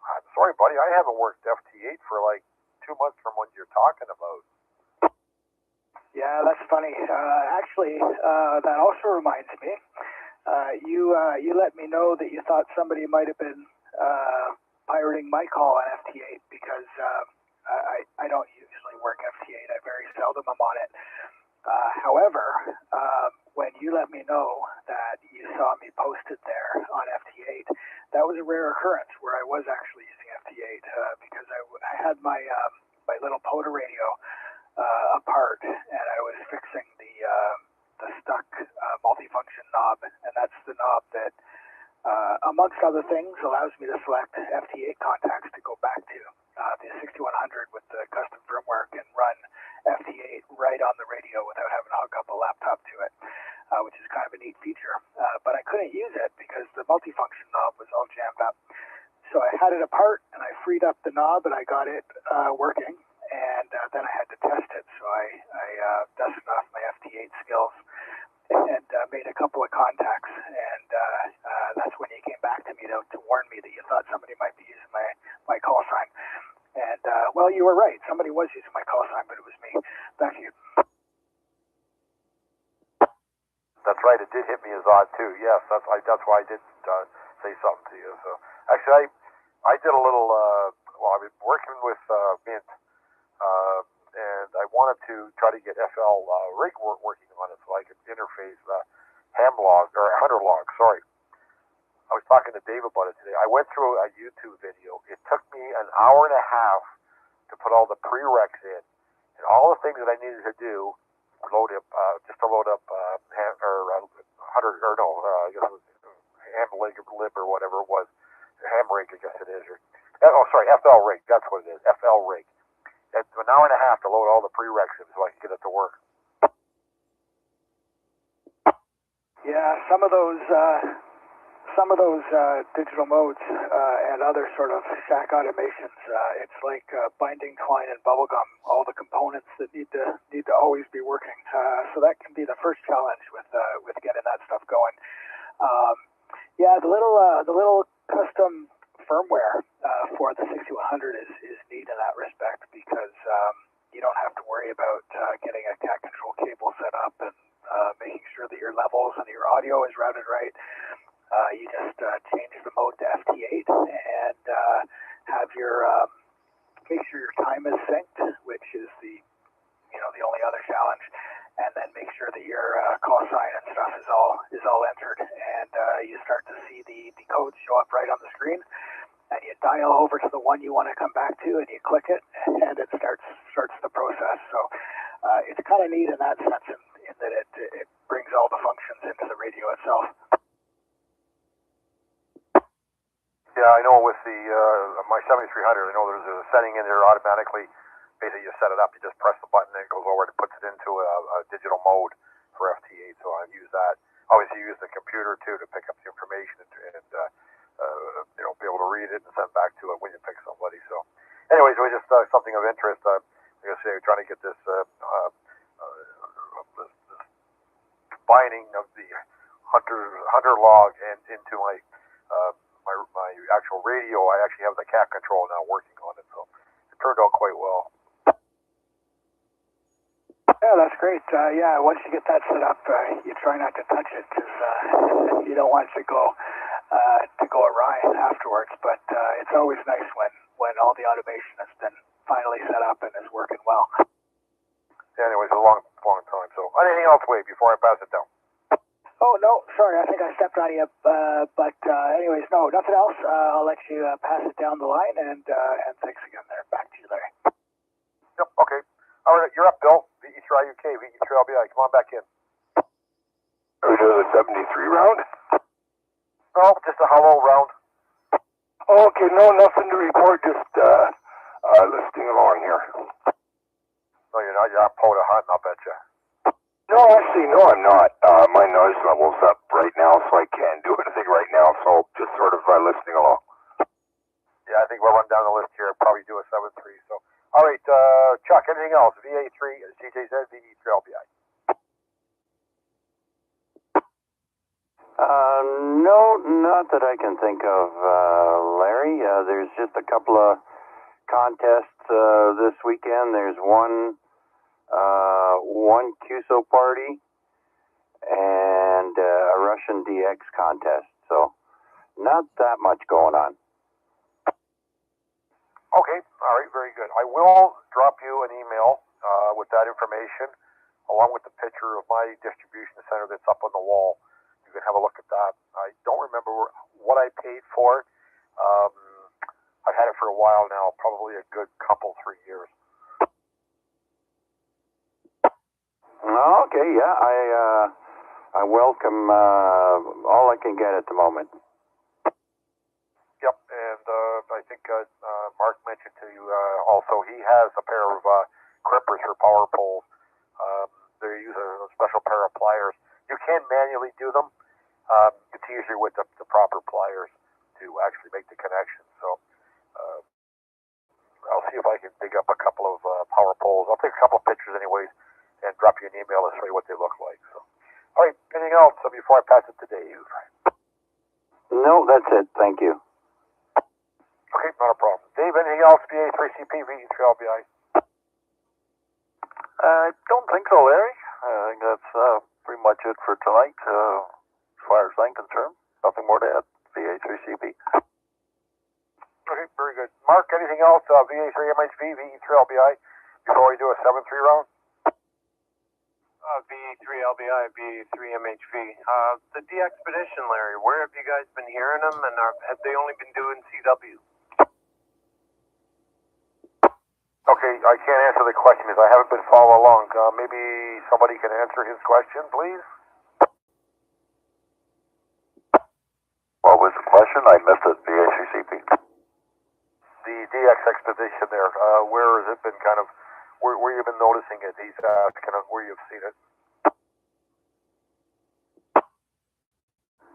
I'm sorry, buddy, I haven't worked FT8 for like 2 months from what you're talking about. Yeah, that's funny. Actually, that also reminds me. You let me know that you thought somebody might have been pirating my call on FT8 because I don't usually work FT8. I very seldom am on it. However, when you let me know that you saw me posted there on FT8, that was a rare occurrence where I was actually using FT8 because I had my little POTA radio apart, and I was fixing the stuck multifunction knob, and that's the knob that, amongst other things, allows me to select FT8 contacts to go back to the 6100 with the custom firmware and run FT8 right on the radio without having to hook up a laptop to it, which is kind of a neat feature. But I couldn't use it because the multifunction knob was all jammed up. So I had it apart, and I well, you were right. Somebody was using my call sign, but it was me. Back to you. That's right. It did hit me as odd too. Yes, that's why I did say something to you. So actually, I did a little. Well, I've been working with Mint, and I wanted to try to get FL rig working on it so I could interface ham log or hunter log. Sorry, I was talking to Dave about it today. I went through a YouTube video. It took me an hour and a half to put all the prereqs in and all the things that I needed to do. Load up, just to load up hunter or no, I guess it was ham leg lib or whatever it was, ham rig, I guess it is. FL rig. That's what it is. FL rig. It's an hour and a half to load all the prereqs in so I can get it to work. Yeah, some of those digital modes and other sort of shack automations, it's like binding twine and bubblegum, all the components that need to always be working. So that can be the first challenge with getting that stuff going. Yeah, the little custom firmware for the 6100 is neat in that respect because you don't have to worry about getting a cat control cable set up and making sure that your levels and your audio is routed right. You just change the mode to FT8 and have your make sure your time is synced, which is the only other challenge, and then make sure that your call sign and stuff is all entered, and you start to see the codes show up right on the screen, and you dial over to the one you want to come back to, and you click it, and it starts the process. So it's kind of neat in that sense, in that it brings all the functions into the radio itself. Yeah, I know with the my 7300, I know there's a setting in there automatically. Basically, you set it up, you just press the button, and it goes over and it puts it into a digital mode for FT8. So I use that. Obviously, you use the computer too to pick up the information and be able to read it and send back to it when you pick somebody. So, anyways, it was just something of interest. Like I say, we're trying to get this combining of the hunter log and into my actual radio. I actually have the cat control now working on it, so it turned out quite well. Yeah, that's great. Yeah, once you get that set up, you try not to touch it because you don't want it to go awry afterwards. But it's always nice when all the automation has been finally set up and is working well. Yeah, anyways, a long time. So anything else, Wade, before I pass it down? Oh, no, sorry, I think I stepped on you, but anyways, no, nothing else. I'll let you pass it down the line, and thanks again there. Back to you, Larry. Yep, okay. All right, you're up, Bill. VA3IMW, VA3LBI, come on back in. Are we doing the 73 round? No, just a hello round. Okay, no, nothing to report, just listening along here. No, you're not. You're out pulling a hunt, I'll bet you. No, actually, no, I'm not. My noise level's up right now, so I can't do anything right now, so just sort of listening along. Yeah, I think we'll run down the list here. Probably do a 7-3. So, all right, Chuck, anything else? VA3, CJZ, VE3LBI. No, not that I can think of, Larry. There's just a couple of contests this weekend. There's one QSO party and a Russian DX contest. So not that much going on. Okay, all right, very good. I will drop you an email with that information, along with the picture of my distribution center that's up on the wall. You can have a look at that. I don't remember what I paid for it. I've had it for a while now, probably a good 3 years. Okay, yeah, I welcome all I can get at the moment. Yep, and I think Mark mentioned to you also, he has a pair of crimpers for power poles. They use a special pair of pliers. You can manually do them. It's easier with the proper pliers to actually make the connection. So I'll see if I can dig up a couple of power poles. I'll take a couple of pictures anyways and drop you an email to show you what they look like. So, all right, anything else before I pass it to Dave? No, that's it. Thank you. Okay, not a problem. Dave, anything else? VA3CP, VA3LBI? I don't think so, Larry. I think that's pretty much it for tonight. As far as I'm concerned, nothing more to add. VA3CP. Okay, very good. Mark, anything else? VA3MHV, VA3LBI, before we do a 7-3 round? VA3LBI, VA3MHV. The de-expedition, Larry, where have you guys been hearing them, and have they only been doing CW? Okay, I can't answer the question because I haven't been following along. Maybe somebody can answer his question, please? What was the question? I missed it. VA3CP. The DX expedition there, where has it been kind of, where you've been noticing it? He's kind of where you've seen it.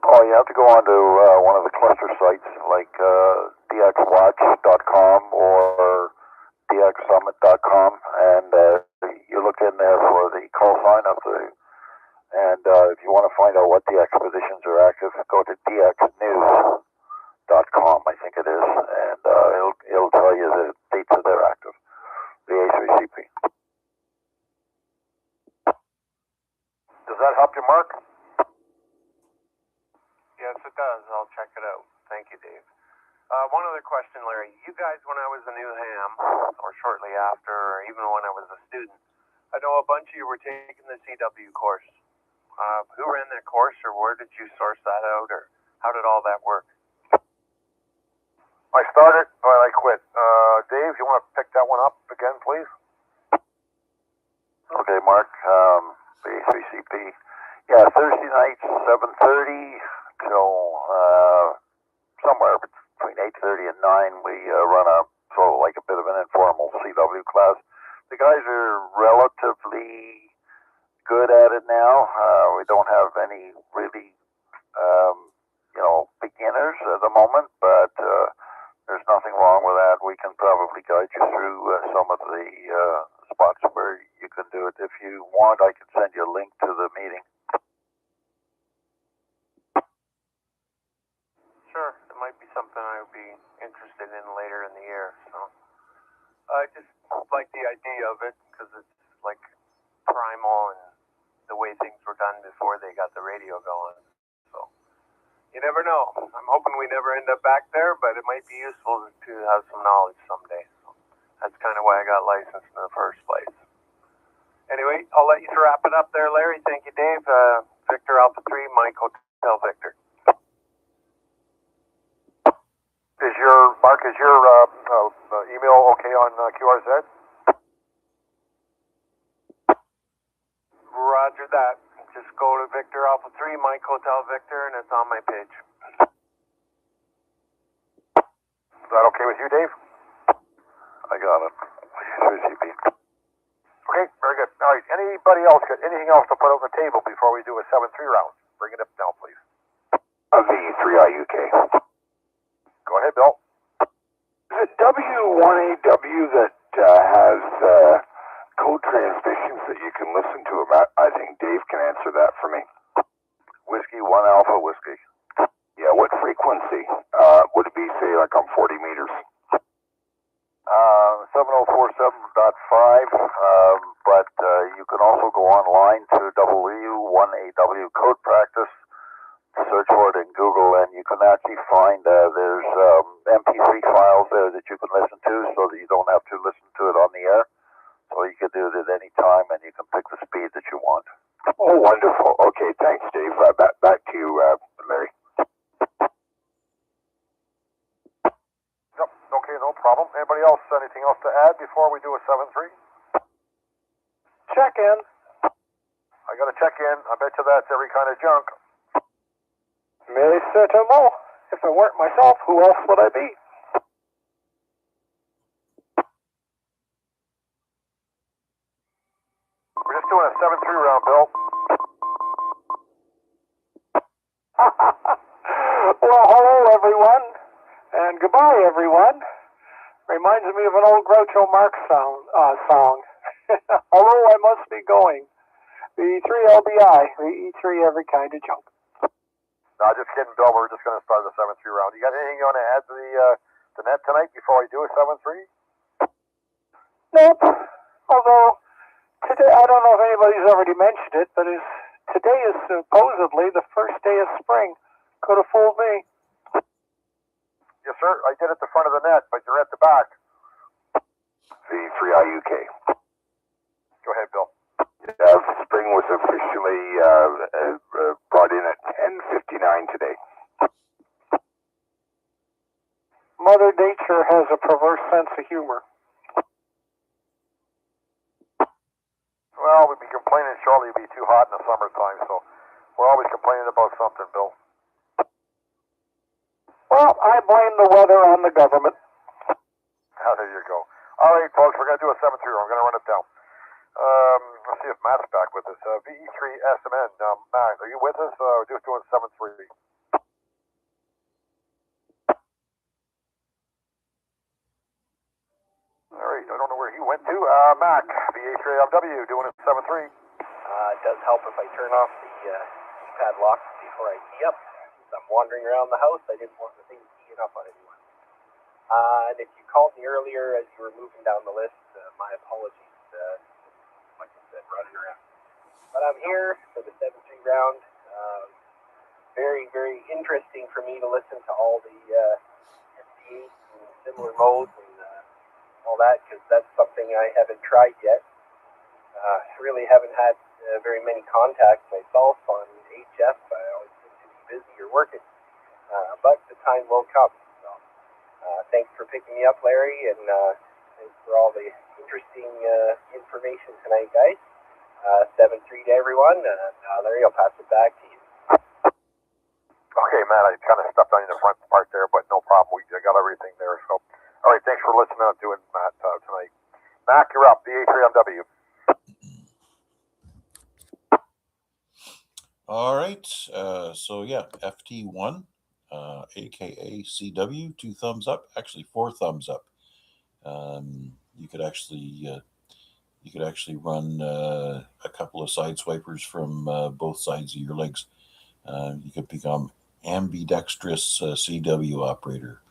Oh, you have to go on to one of the cluster sites like dxwatch.com or dxsummit.com, and you look in there for the call sign of the, and if you want to find out what the expeditions are active, go to dxnews.com, I think it is, and it'll tell you the dates that they're active. VA3CP. Does that help you, Mark? Yes, it does. I'll check it out. Thank you, Dave. One other question, Larry. You guys, when I was a new ham, or shortly after, or even when I was a student, I know a bunch of you were taking the CW course. Who ran that course, or where did you source that out, or how did all that work? I started, or I quit. Dave, you want to pick that one up again, please? Okay, Mark. VA3CP. Yeah, Thursday nights, 7:30 till somewhere between 8:30 and 9. We run a sort of like a bit of an informal CW class. The guys are relatively good at it now. We don't have any really, beginners at the moment, but there's nothing wrong with that. We can probably guide you through some of the spots where you can do it. If you want, I can send you a link to the meeting. Sure, it might be something I would be interested in later in the year. So I just like the idea of it because it's like primal and the way things were done before they got the radio going. So you never know. I'm hoping we never end up back there, but it might be useful to have some knowledge someday. So that's kind of why I got licensed in the first place. Anyway, I'll let you wrap it up there, Larry. Thank you, Dave. Victor Alpha 3, Mike Hotel Victor. Mark, is your email okay on QRZ? Roger that. Just go to Victor Alpha 3, Mike Hotel Victor, and it's on my page. Is that okay with you, Dave? I got it. VA3CP. Okay, very good. All right, anybody else got anything else to put on the table before we do a 7-3 round? Bring it up now, please. V3IUK. Go ahead, Bill. Is it W1AW that has code transmissions that you can listen to about? I think Dave can answer that for me. Whiskey 1 Alpha Whiskey. Yeah, what frequency? Would it be, say, like on 40 meters? 7047.5, but you can also go online to W1AW Code Practice, search for it in Google, and you can actually find there's MP3 files there that you can listen to so that you don't have to listen to it on the air. So you can do it at any time, and you can pick the speed that you want. Oh, wonderful. Okay, thanks, Dave. Back to you, Larry. Yep, okay, no problem. Anybody else, anything else to add before we do a 7-3? Check in. I got to check in. I bet you that's every kind of junk. Mais certainement. If it weren't myself, who else would I be? We're just doing a 7-3 round, Bill. Well, hello, everyone. And goodbye, everyone. Reminds me of an old Groucho Marx song. Hello, I must be going. VA3LBI, VA3 every kind of junk. No, just kidding, Bill. We're just going to start the 7-3 round. You got anything you want to add to the net tonight before I do a 7-3? Nope. Although, today, I don't know if anybody's already mentioned it, but today is supposedly the first day of spring. Could have fooled me. Yes, sir. I did at the front of the net, but you're at the back. VA3IMW. Go ahead, Bill. Spring was officially brought in at 10:59 today. Mother Nature has a perverse sense of humor. Well, we'd be complaining shortly it'd be too hot in the summertime, so we're always complaining about something, Bill. Well, I blame the weather on the government. Oh, there you go. All right, folks, we're going to do a 7-3. I'm going to run it down. Let's see if Matt's back with us. VE3SMN. Matt, are you with us? We're just doing 7-3. All right, I don't know where he went to. Mac, VA3IMW, doing a 7-3. It does help if I turn off the keypad lock before I key up. As I'm wandering around the house, I didn't want the thing keying up on anyone. And if you called me earlier as you were moving down the list, my apologies. Like I said, running around. But I'm here for the 7-3 round. Very, very interesting for me to listen to all the SD8 and similar modes and all that, because that's something I haven't tried yet. Really haven't had very many contacts myself on HF. I always seem to be busy or working. But the time will come. So, thanks for picking me up, Larry, and thanks for all the interesting information tonight, guys. 7-3 to everyone. Larry, I'll pass it back to you. Okay, Matt, I kind of stepped on you in the front part there, but no problem. I got everything there. So, all right, thanks for listening and doing Matt tonight. Mac, you're up. VA3MW. All right. So yeah, FT1, aka CW, 2 thumbs up. Actually, 4 thumbs up. You could actually run a couple of side swipers from both sides of your legs. You could become ambidextrous CW operator.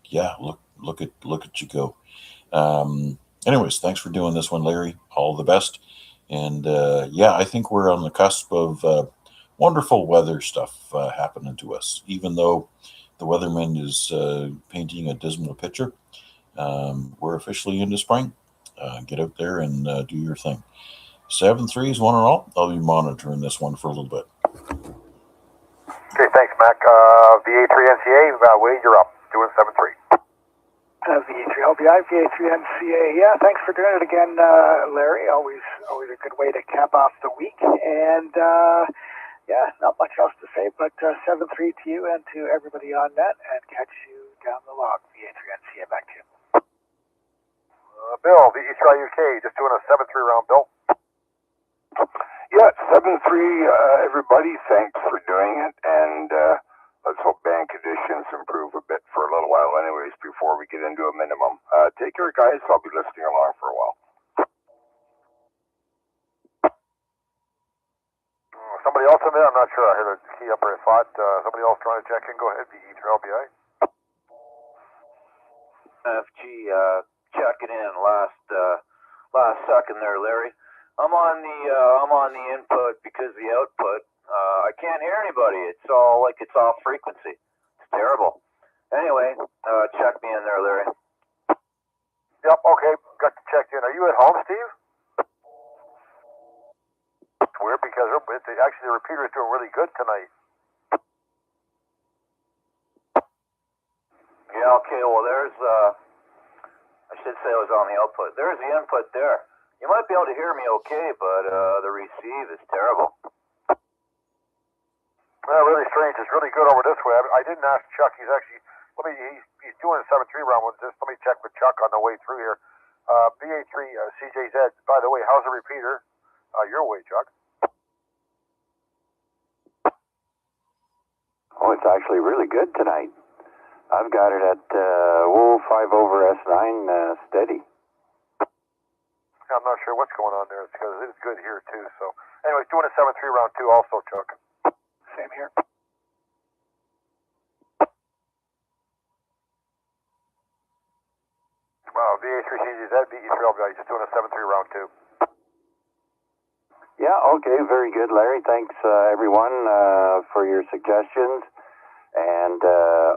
Yeah, look at you go. Anyways, thanks for doing this one, Larry. All the best. And yeah, I think we're on the cusp of wonderful weather stuff happening to us. Even though the weatherman is painting a dismal picture, we're officially into spring. Get out there and do your thing. 7-3 is one and all. I'll be monitoring this one for a little bit. Okay, thanks, Mac. VA3NCA, Wade, you're up. Doing 7-3. VA3LBI, VA3MCA. Yeah, thanks for doing it again, Larry. Always a good way to cap off the week. And yeah, not much else to say, but 7-3 to you and to everybody on net, and catch you down the log. VA3NCA, back to you. Bill, VE3UK, just doing a 7-3 round, Bill. Yeah, 7-3, everybody. Thanks for doing it, and let's hope band conditions improve a bit for a little while anyways before we get into a minimum. Take care, guys. I'll be listening along for a while. Somebody else in there? I'm not sure. I heard a key up or I thought. Somebody else trying to check in? Go ahead, VE3LBI. FG, checking in last second there, Larry. I'm on the input because the output. I can't hear anybody. It's all like it's off frequency. It's terrible. Anyway, check me in there, Larry. Yep. Okay. Got you checked in. Are you at home, Steve? It's weird because actually the repeater is doing really good tonight. Yeah. Okay. Well, there's. I should say I was on the output. There's the input there. You might be able to hear me okay, but the receive is terrible. Well, really strange. It's really good over this way. I didn't ask Chuck. He's actually, he's doing a 7-3 round with this. Let me check with Chuck on the way through here. VA3 CJZ. By the way, how's the repeater? Your way, Chuck. Oh, it's actually really good tonight. I've got it at 5 over S9 steady. I'm not sure what's going on there. It's because it's good here too. So, anyways, doing a 7-3 round 2 also, Chuck. Same here. VA3CZ, VE3LW, just doing a 7-3 round 2. Yeah, okay, very good, Larry. Thanks, everyone, for your suggestions. And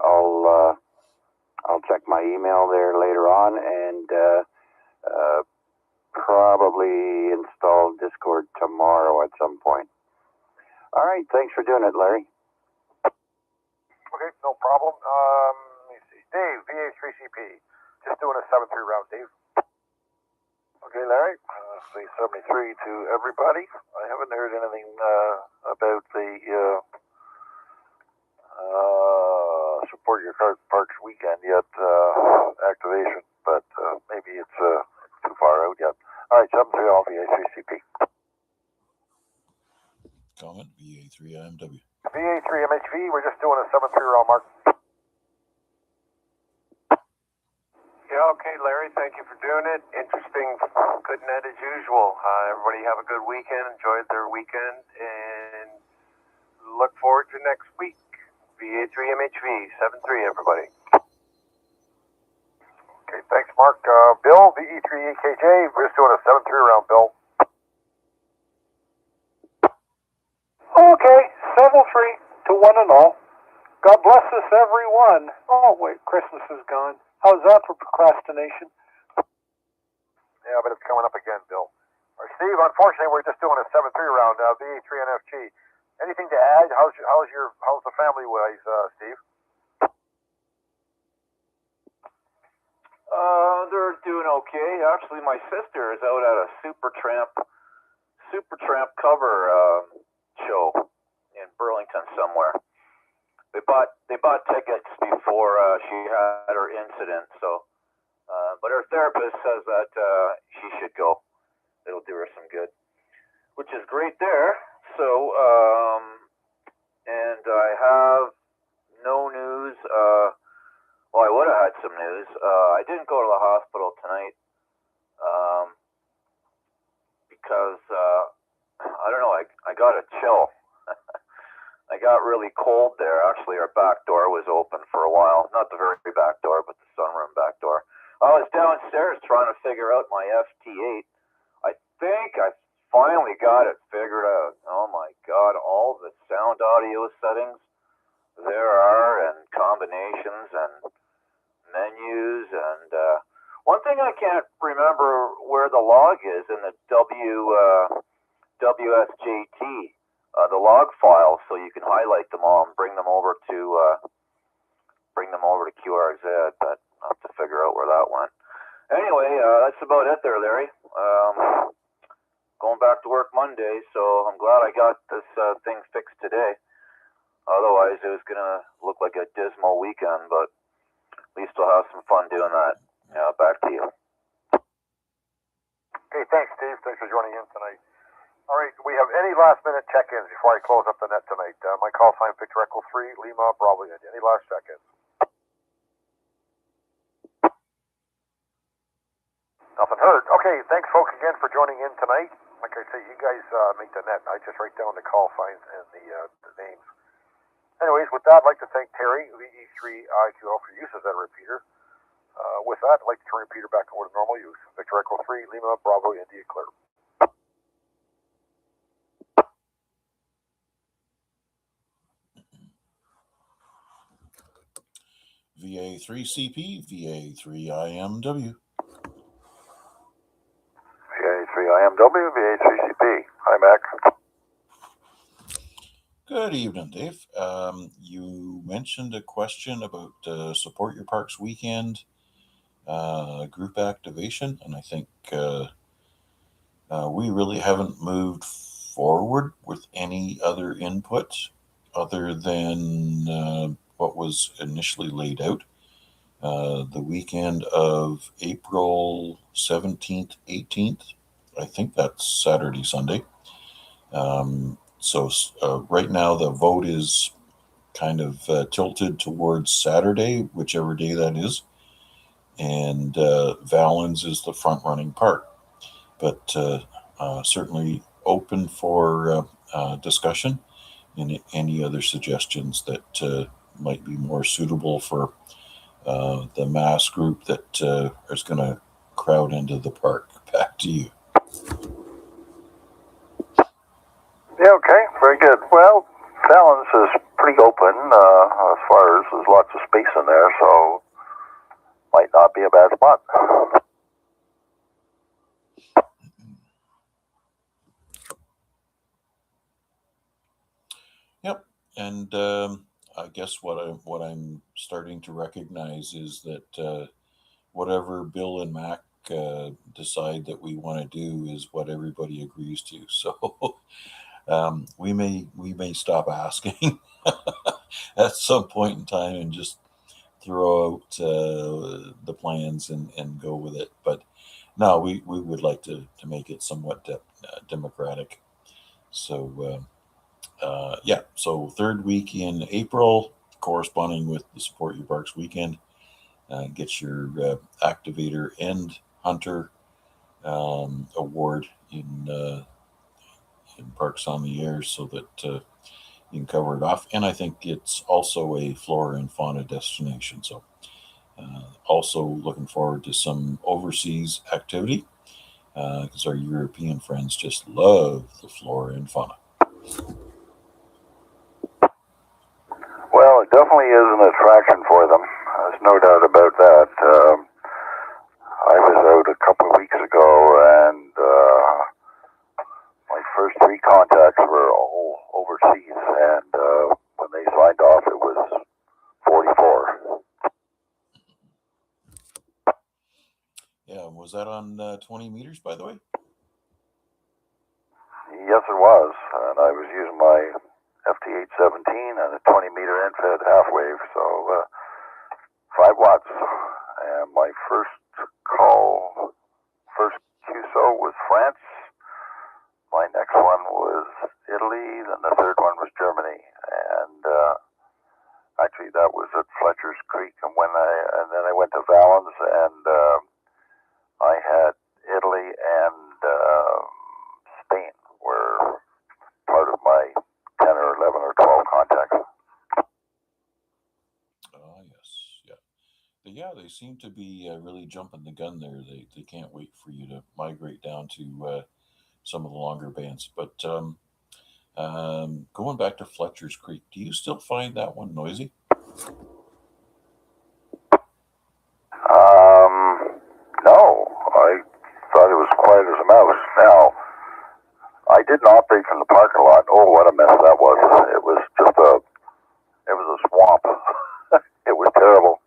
I'll check my email there later on and probably install Discord tomorrow at some point. All right, thanks for doing it, Larry. Okay, no problem. Let me see. Dave, VA3CP, just doing a 7-3 round, Dave. Okay, Larry. Say 73 to everybody. I haven't heard anything about the Support Your Parks weekend yet activation, but maybe it's too far out yet. All right, 73 all VA3CP. Comment VA3IMW. VA3MHV, we're just doing a 7-3 round, Mark. Yeah, okay, Larry, thank you for doing it. Interesting, good net as usual. Everybody have a good weekend, enjoyed their weekend, and look forward to next week. VA3MHV, 7-3, everybody. Okay, thanks, Mark. Bill, VE3EKJ, we're just doing a 7-3 round, Bill. Okay, 7-3 to one and all. God bless us, everyone. Oh, wait, Christmas is gone. How's that for procrastination? Yeah, but it's coming up again, Bill. Steve, unfortunately, we're just doing a 7-3 round, VE3NFG. Anything to add? How's the family wise, Steve? They're doing okay. Actually, my sister is out at a Supertramp cover show in Burlington somewhere. They bought tickets before she had her incident. So, but her therapist says that she should go. It'll do her some good, which is great there. So, and I have no news. Well, I would have had some news. I didn't go to the hospital tonight because I don't know. I got a chill. I got really cold there. Actually, our back door was open for a while. Not the very back door, but the sunroom back door. I was downstairs trying to figure out my FT8. I think I finally got it figured out. Oh my God, all the sound audio settings there are, and combinations and menus, and one thing I can't remember where the log is in the WSJT. The log files, so you can highlight them all and bring them over to QRZ. But I'll have to figure out where that went. Anyway, that's about it there, Larry. Going back to work Monday, so I'm glad I got this thing fixed today. Otherwise, it was gonna look like a dismal weekend, but at least I'll have some fun doing that. Yeah, back to you. Okay, thanks, Steve. Thanks for joining in tonight. All right, do we have any last-minute check-ins before I close up the net tonight? My call sign, Victor Echo 3, Lima, Bravo, India. Any last check-ins? Nothing heard. Okay, thanks, folks, again for joining in tonight. Like I say, you guys make the net. I just write down the call signs and the names. Anyways, with that, I'd like to thank Terry, VE3IQL, for use as that repeater. With that, I'd like to turn the repeater back over to normal use. Victor Echo 3, Lima, Bravo, India, clear. VA3CP, VA3IMW. VA3IMW, VA3CP. Hi, Mac. Good evening, Dave. You mentioned a question about Support Your Parks weekend group activation, and I think we really haven't moved forward with any other input other than what was initially laid out. The weekend of April 17th, 18th, I think that's Saturday, Sunday. So right now the vote is kind of tilted towards Saturday, whichever day that is. And Valens is the front running part. But certainly open for discussion and any other suggestions that might be more suitable for the mass group that is going to crowd into the park. Back to you. Yeah, okay, very good. Well, Fallon's is pretty open as far as there's lots of space in there, so might not be a bad spot. Yep, and I guess what I'm starting to recognize is that whatever Bill and Mac decide that we want to do is what everybody agrees to. So we may stop asking at some point in time and just throw out the plans and go with it. But no, we would like to make it somewhat democratic. So yeah, so third week in April, corresponding with the Support Your Parks weekend, get your activator and hunter award in Parks on the Air, so that you can cover it off. And I think it's also a flora and fauna destination. So also looking forward to some overseas activity because our European friends just love the flora and fauna. Well, it definitely is an attraction for them. There's no doubt about that. I was out a couple of weeks ago, and my first 3 contacts were all overseas, and when they signed off, it was 44. Yeah, was that on 20 meters, by the way? Yes, it was, and I was using my FT817 and a 20-meter end-fed half-wave, so 5 watts. And my first QSO was France. My next one was Italy, then the third one was Germany, and actually that was at Fletcher's Creek. And then I went to Valens, and I had Italy and Spain were part of my 10 or 11 or 12 contacts. Oh, yes. Yeah. But yeah, they seem to be really jumping the gun there. They can't wait for you to migrate down to some of the longer bands. But going back to Fletcher's Creek, do you still find that one noisy? No, I thought it was quiet as a mouse. Now, I didn't operate from the parking lot. Oh, what a mess that was. It was just it was a swamp. It was terrible.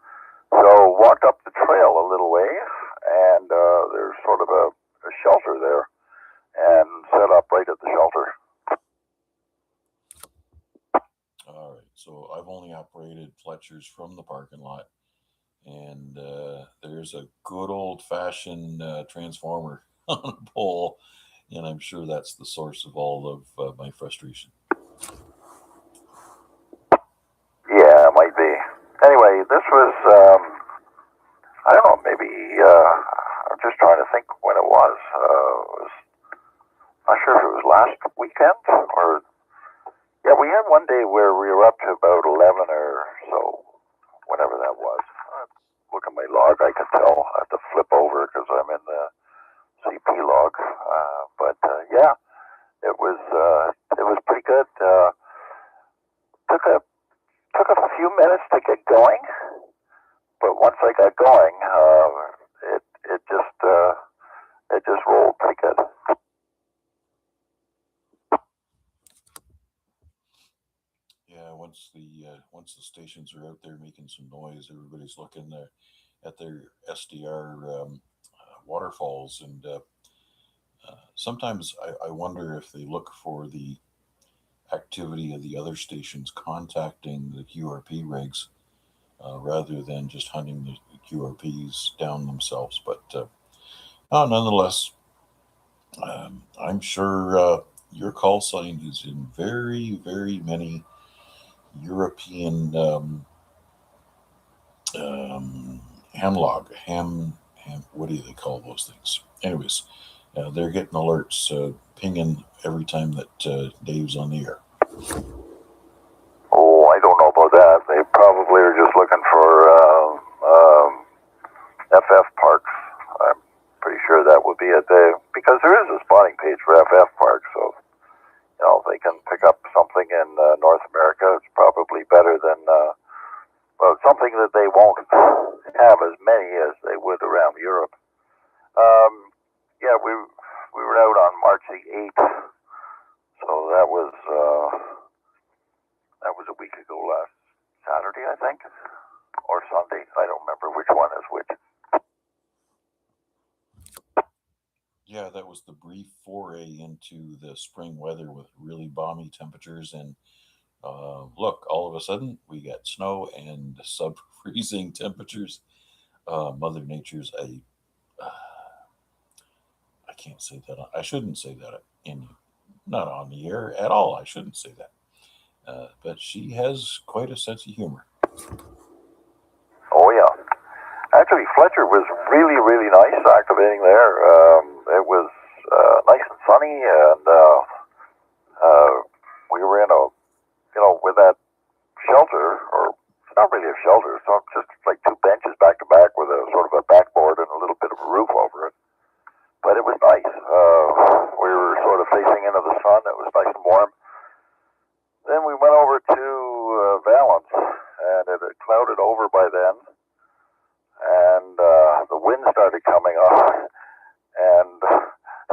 So walked up the trail a little way, and there's sort of a shelter there, and set up right at the shelter. All right. So I've only operated Fletcher's from the parking lot, and there's a good old-fashioned transformer on a pole, and I'm sure that's the source of all of my frustration. Yeah, it might be. Anyway, this was, I don't know, maybe, I'm just trying to think when it was. Not sure if it was last weekend or, yeah, we had one day where we were up to about 11 or so, whatever that was. Look at my log, I can tell. I have to flip over because I'm in the CP log. But yeah, it was pretty good. Took a few minutes to get going, but once I got going, it just rolled pretty good. Yeah, once the stations are out there making some noise, everybody's looking there at their SDR waterfalls, and sometimes I wonder if they look for the activity of the other stations contacting the QRP rigs rather than just hunting the QRPs down themselves. But nonetheless, I'm sure your call sign is in very, very many European what do they call those things? Anyways, they're getting alerts pinging every time that Dave's on the air. Oh, I don't know about that. They probably are just looking for FF parks. pretty sure that would be it. Because there is a spotting page for FF Park, so if they can pick up something in North America, it's probably better than something that they won't have as many as they would around Europe. Yeah, we were out on March the 8th, so that was a week ago last Saturday, I think, or Sunday. I don't remember which one is which. Yeah, that was the brief foray into the spring weather with really balmy temperatures. And look, all of a sudden we got snow and sub-freezing temperatures. Mother Nature's I can't say that. I shouldn't say that not on the air at all. I shouldn't say that. But she has quite a sense of humor. Oh, yeah. Actually, Fletcher was really, really nice activating there. It was nice and sunny, and we were in with that shelter, or it's not really a shelter, it's just like two benches back to back with a sort of a backboard and a little bit of a roof over it. But it was nice. We were sort of facing into the sun. It was nice and warm. Then we went over to Valence, and it had clouded over by then, and the wind started coming up, and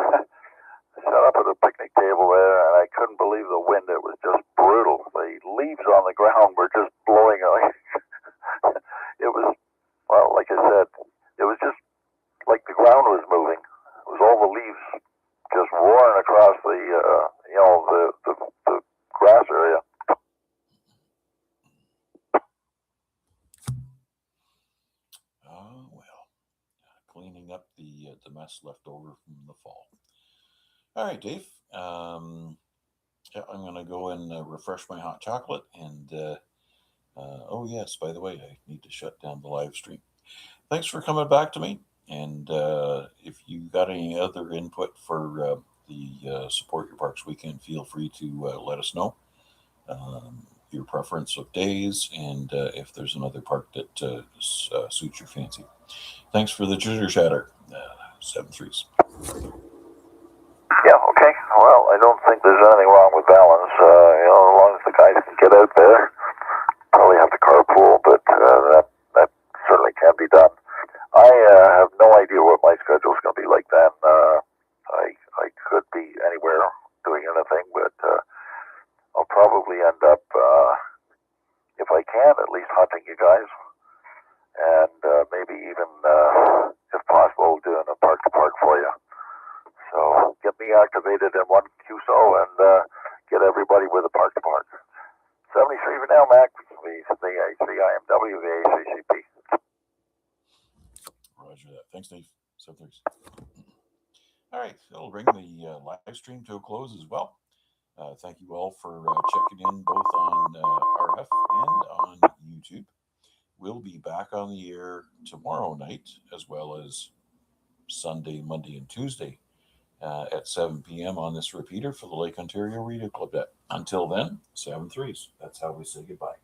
I sat up at a picnic table there, and I couldn't believe the wind. It was just brutal. The leaves on the ground were just blowing away. It was, well, like I said, it was just like the ground was moving. It was all the leaves just roaring across the grass area. Well, cleaning up the mess left over from the fall. All right, Dave. Yeah, I'm going to go and refresh my hot chocolate. And oh, yes, by the way, I need to shut down the live stream. Thanks for coming back to me. And if you got any other input for the Support Your Parks weekend, feel free to let us know your preference of days and if there's another park that suits your fancy. Thanks for the chitter chatter. 7-3s. Yeah, okay. Well, I don't think there's anything wrong with balance. As long as the guys can get out there, probably have to carpool, but that certainly can be done. I have no idea what my schedule is going to be like then. I could be anywhere doing anything, but I'll probably end up, if I can, at least hunting you guys, and maybe even, if possible, doing a park-to-park for you. So get me activated in one QSO and get everybody with a park-to-park. 73 for now, Mac. VA3IMW, VA3CP. Roger that. Thanks, Dave. 7-3s. All right, that'll bring the live stream to a close as well. Thank you all for checking in both on RF and on YouTube. We'll be back on the air tomorrow night, as well as Sunday, Monday, and Tuesday at 7 p.m. on this repeater for the Lake Ontario Radio Club. Until then, 7-3s. That's how we say goodbye.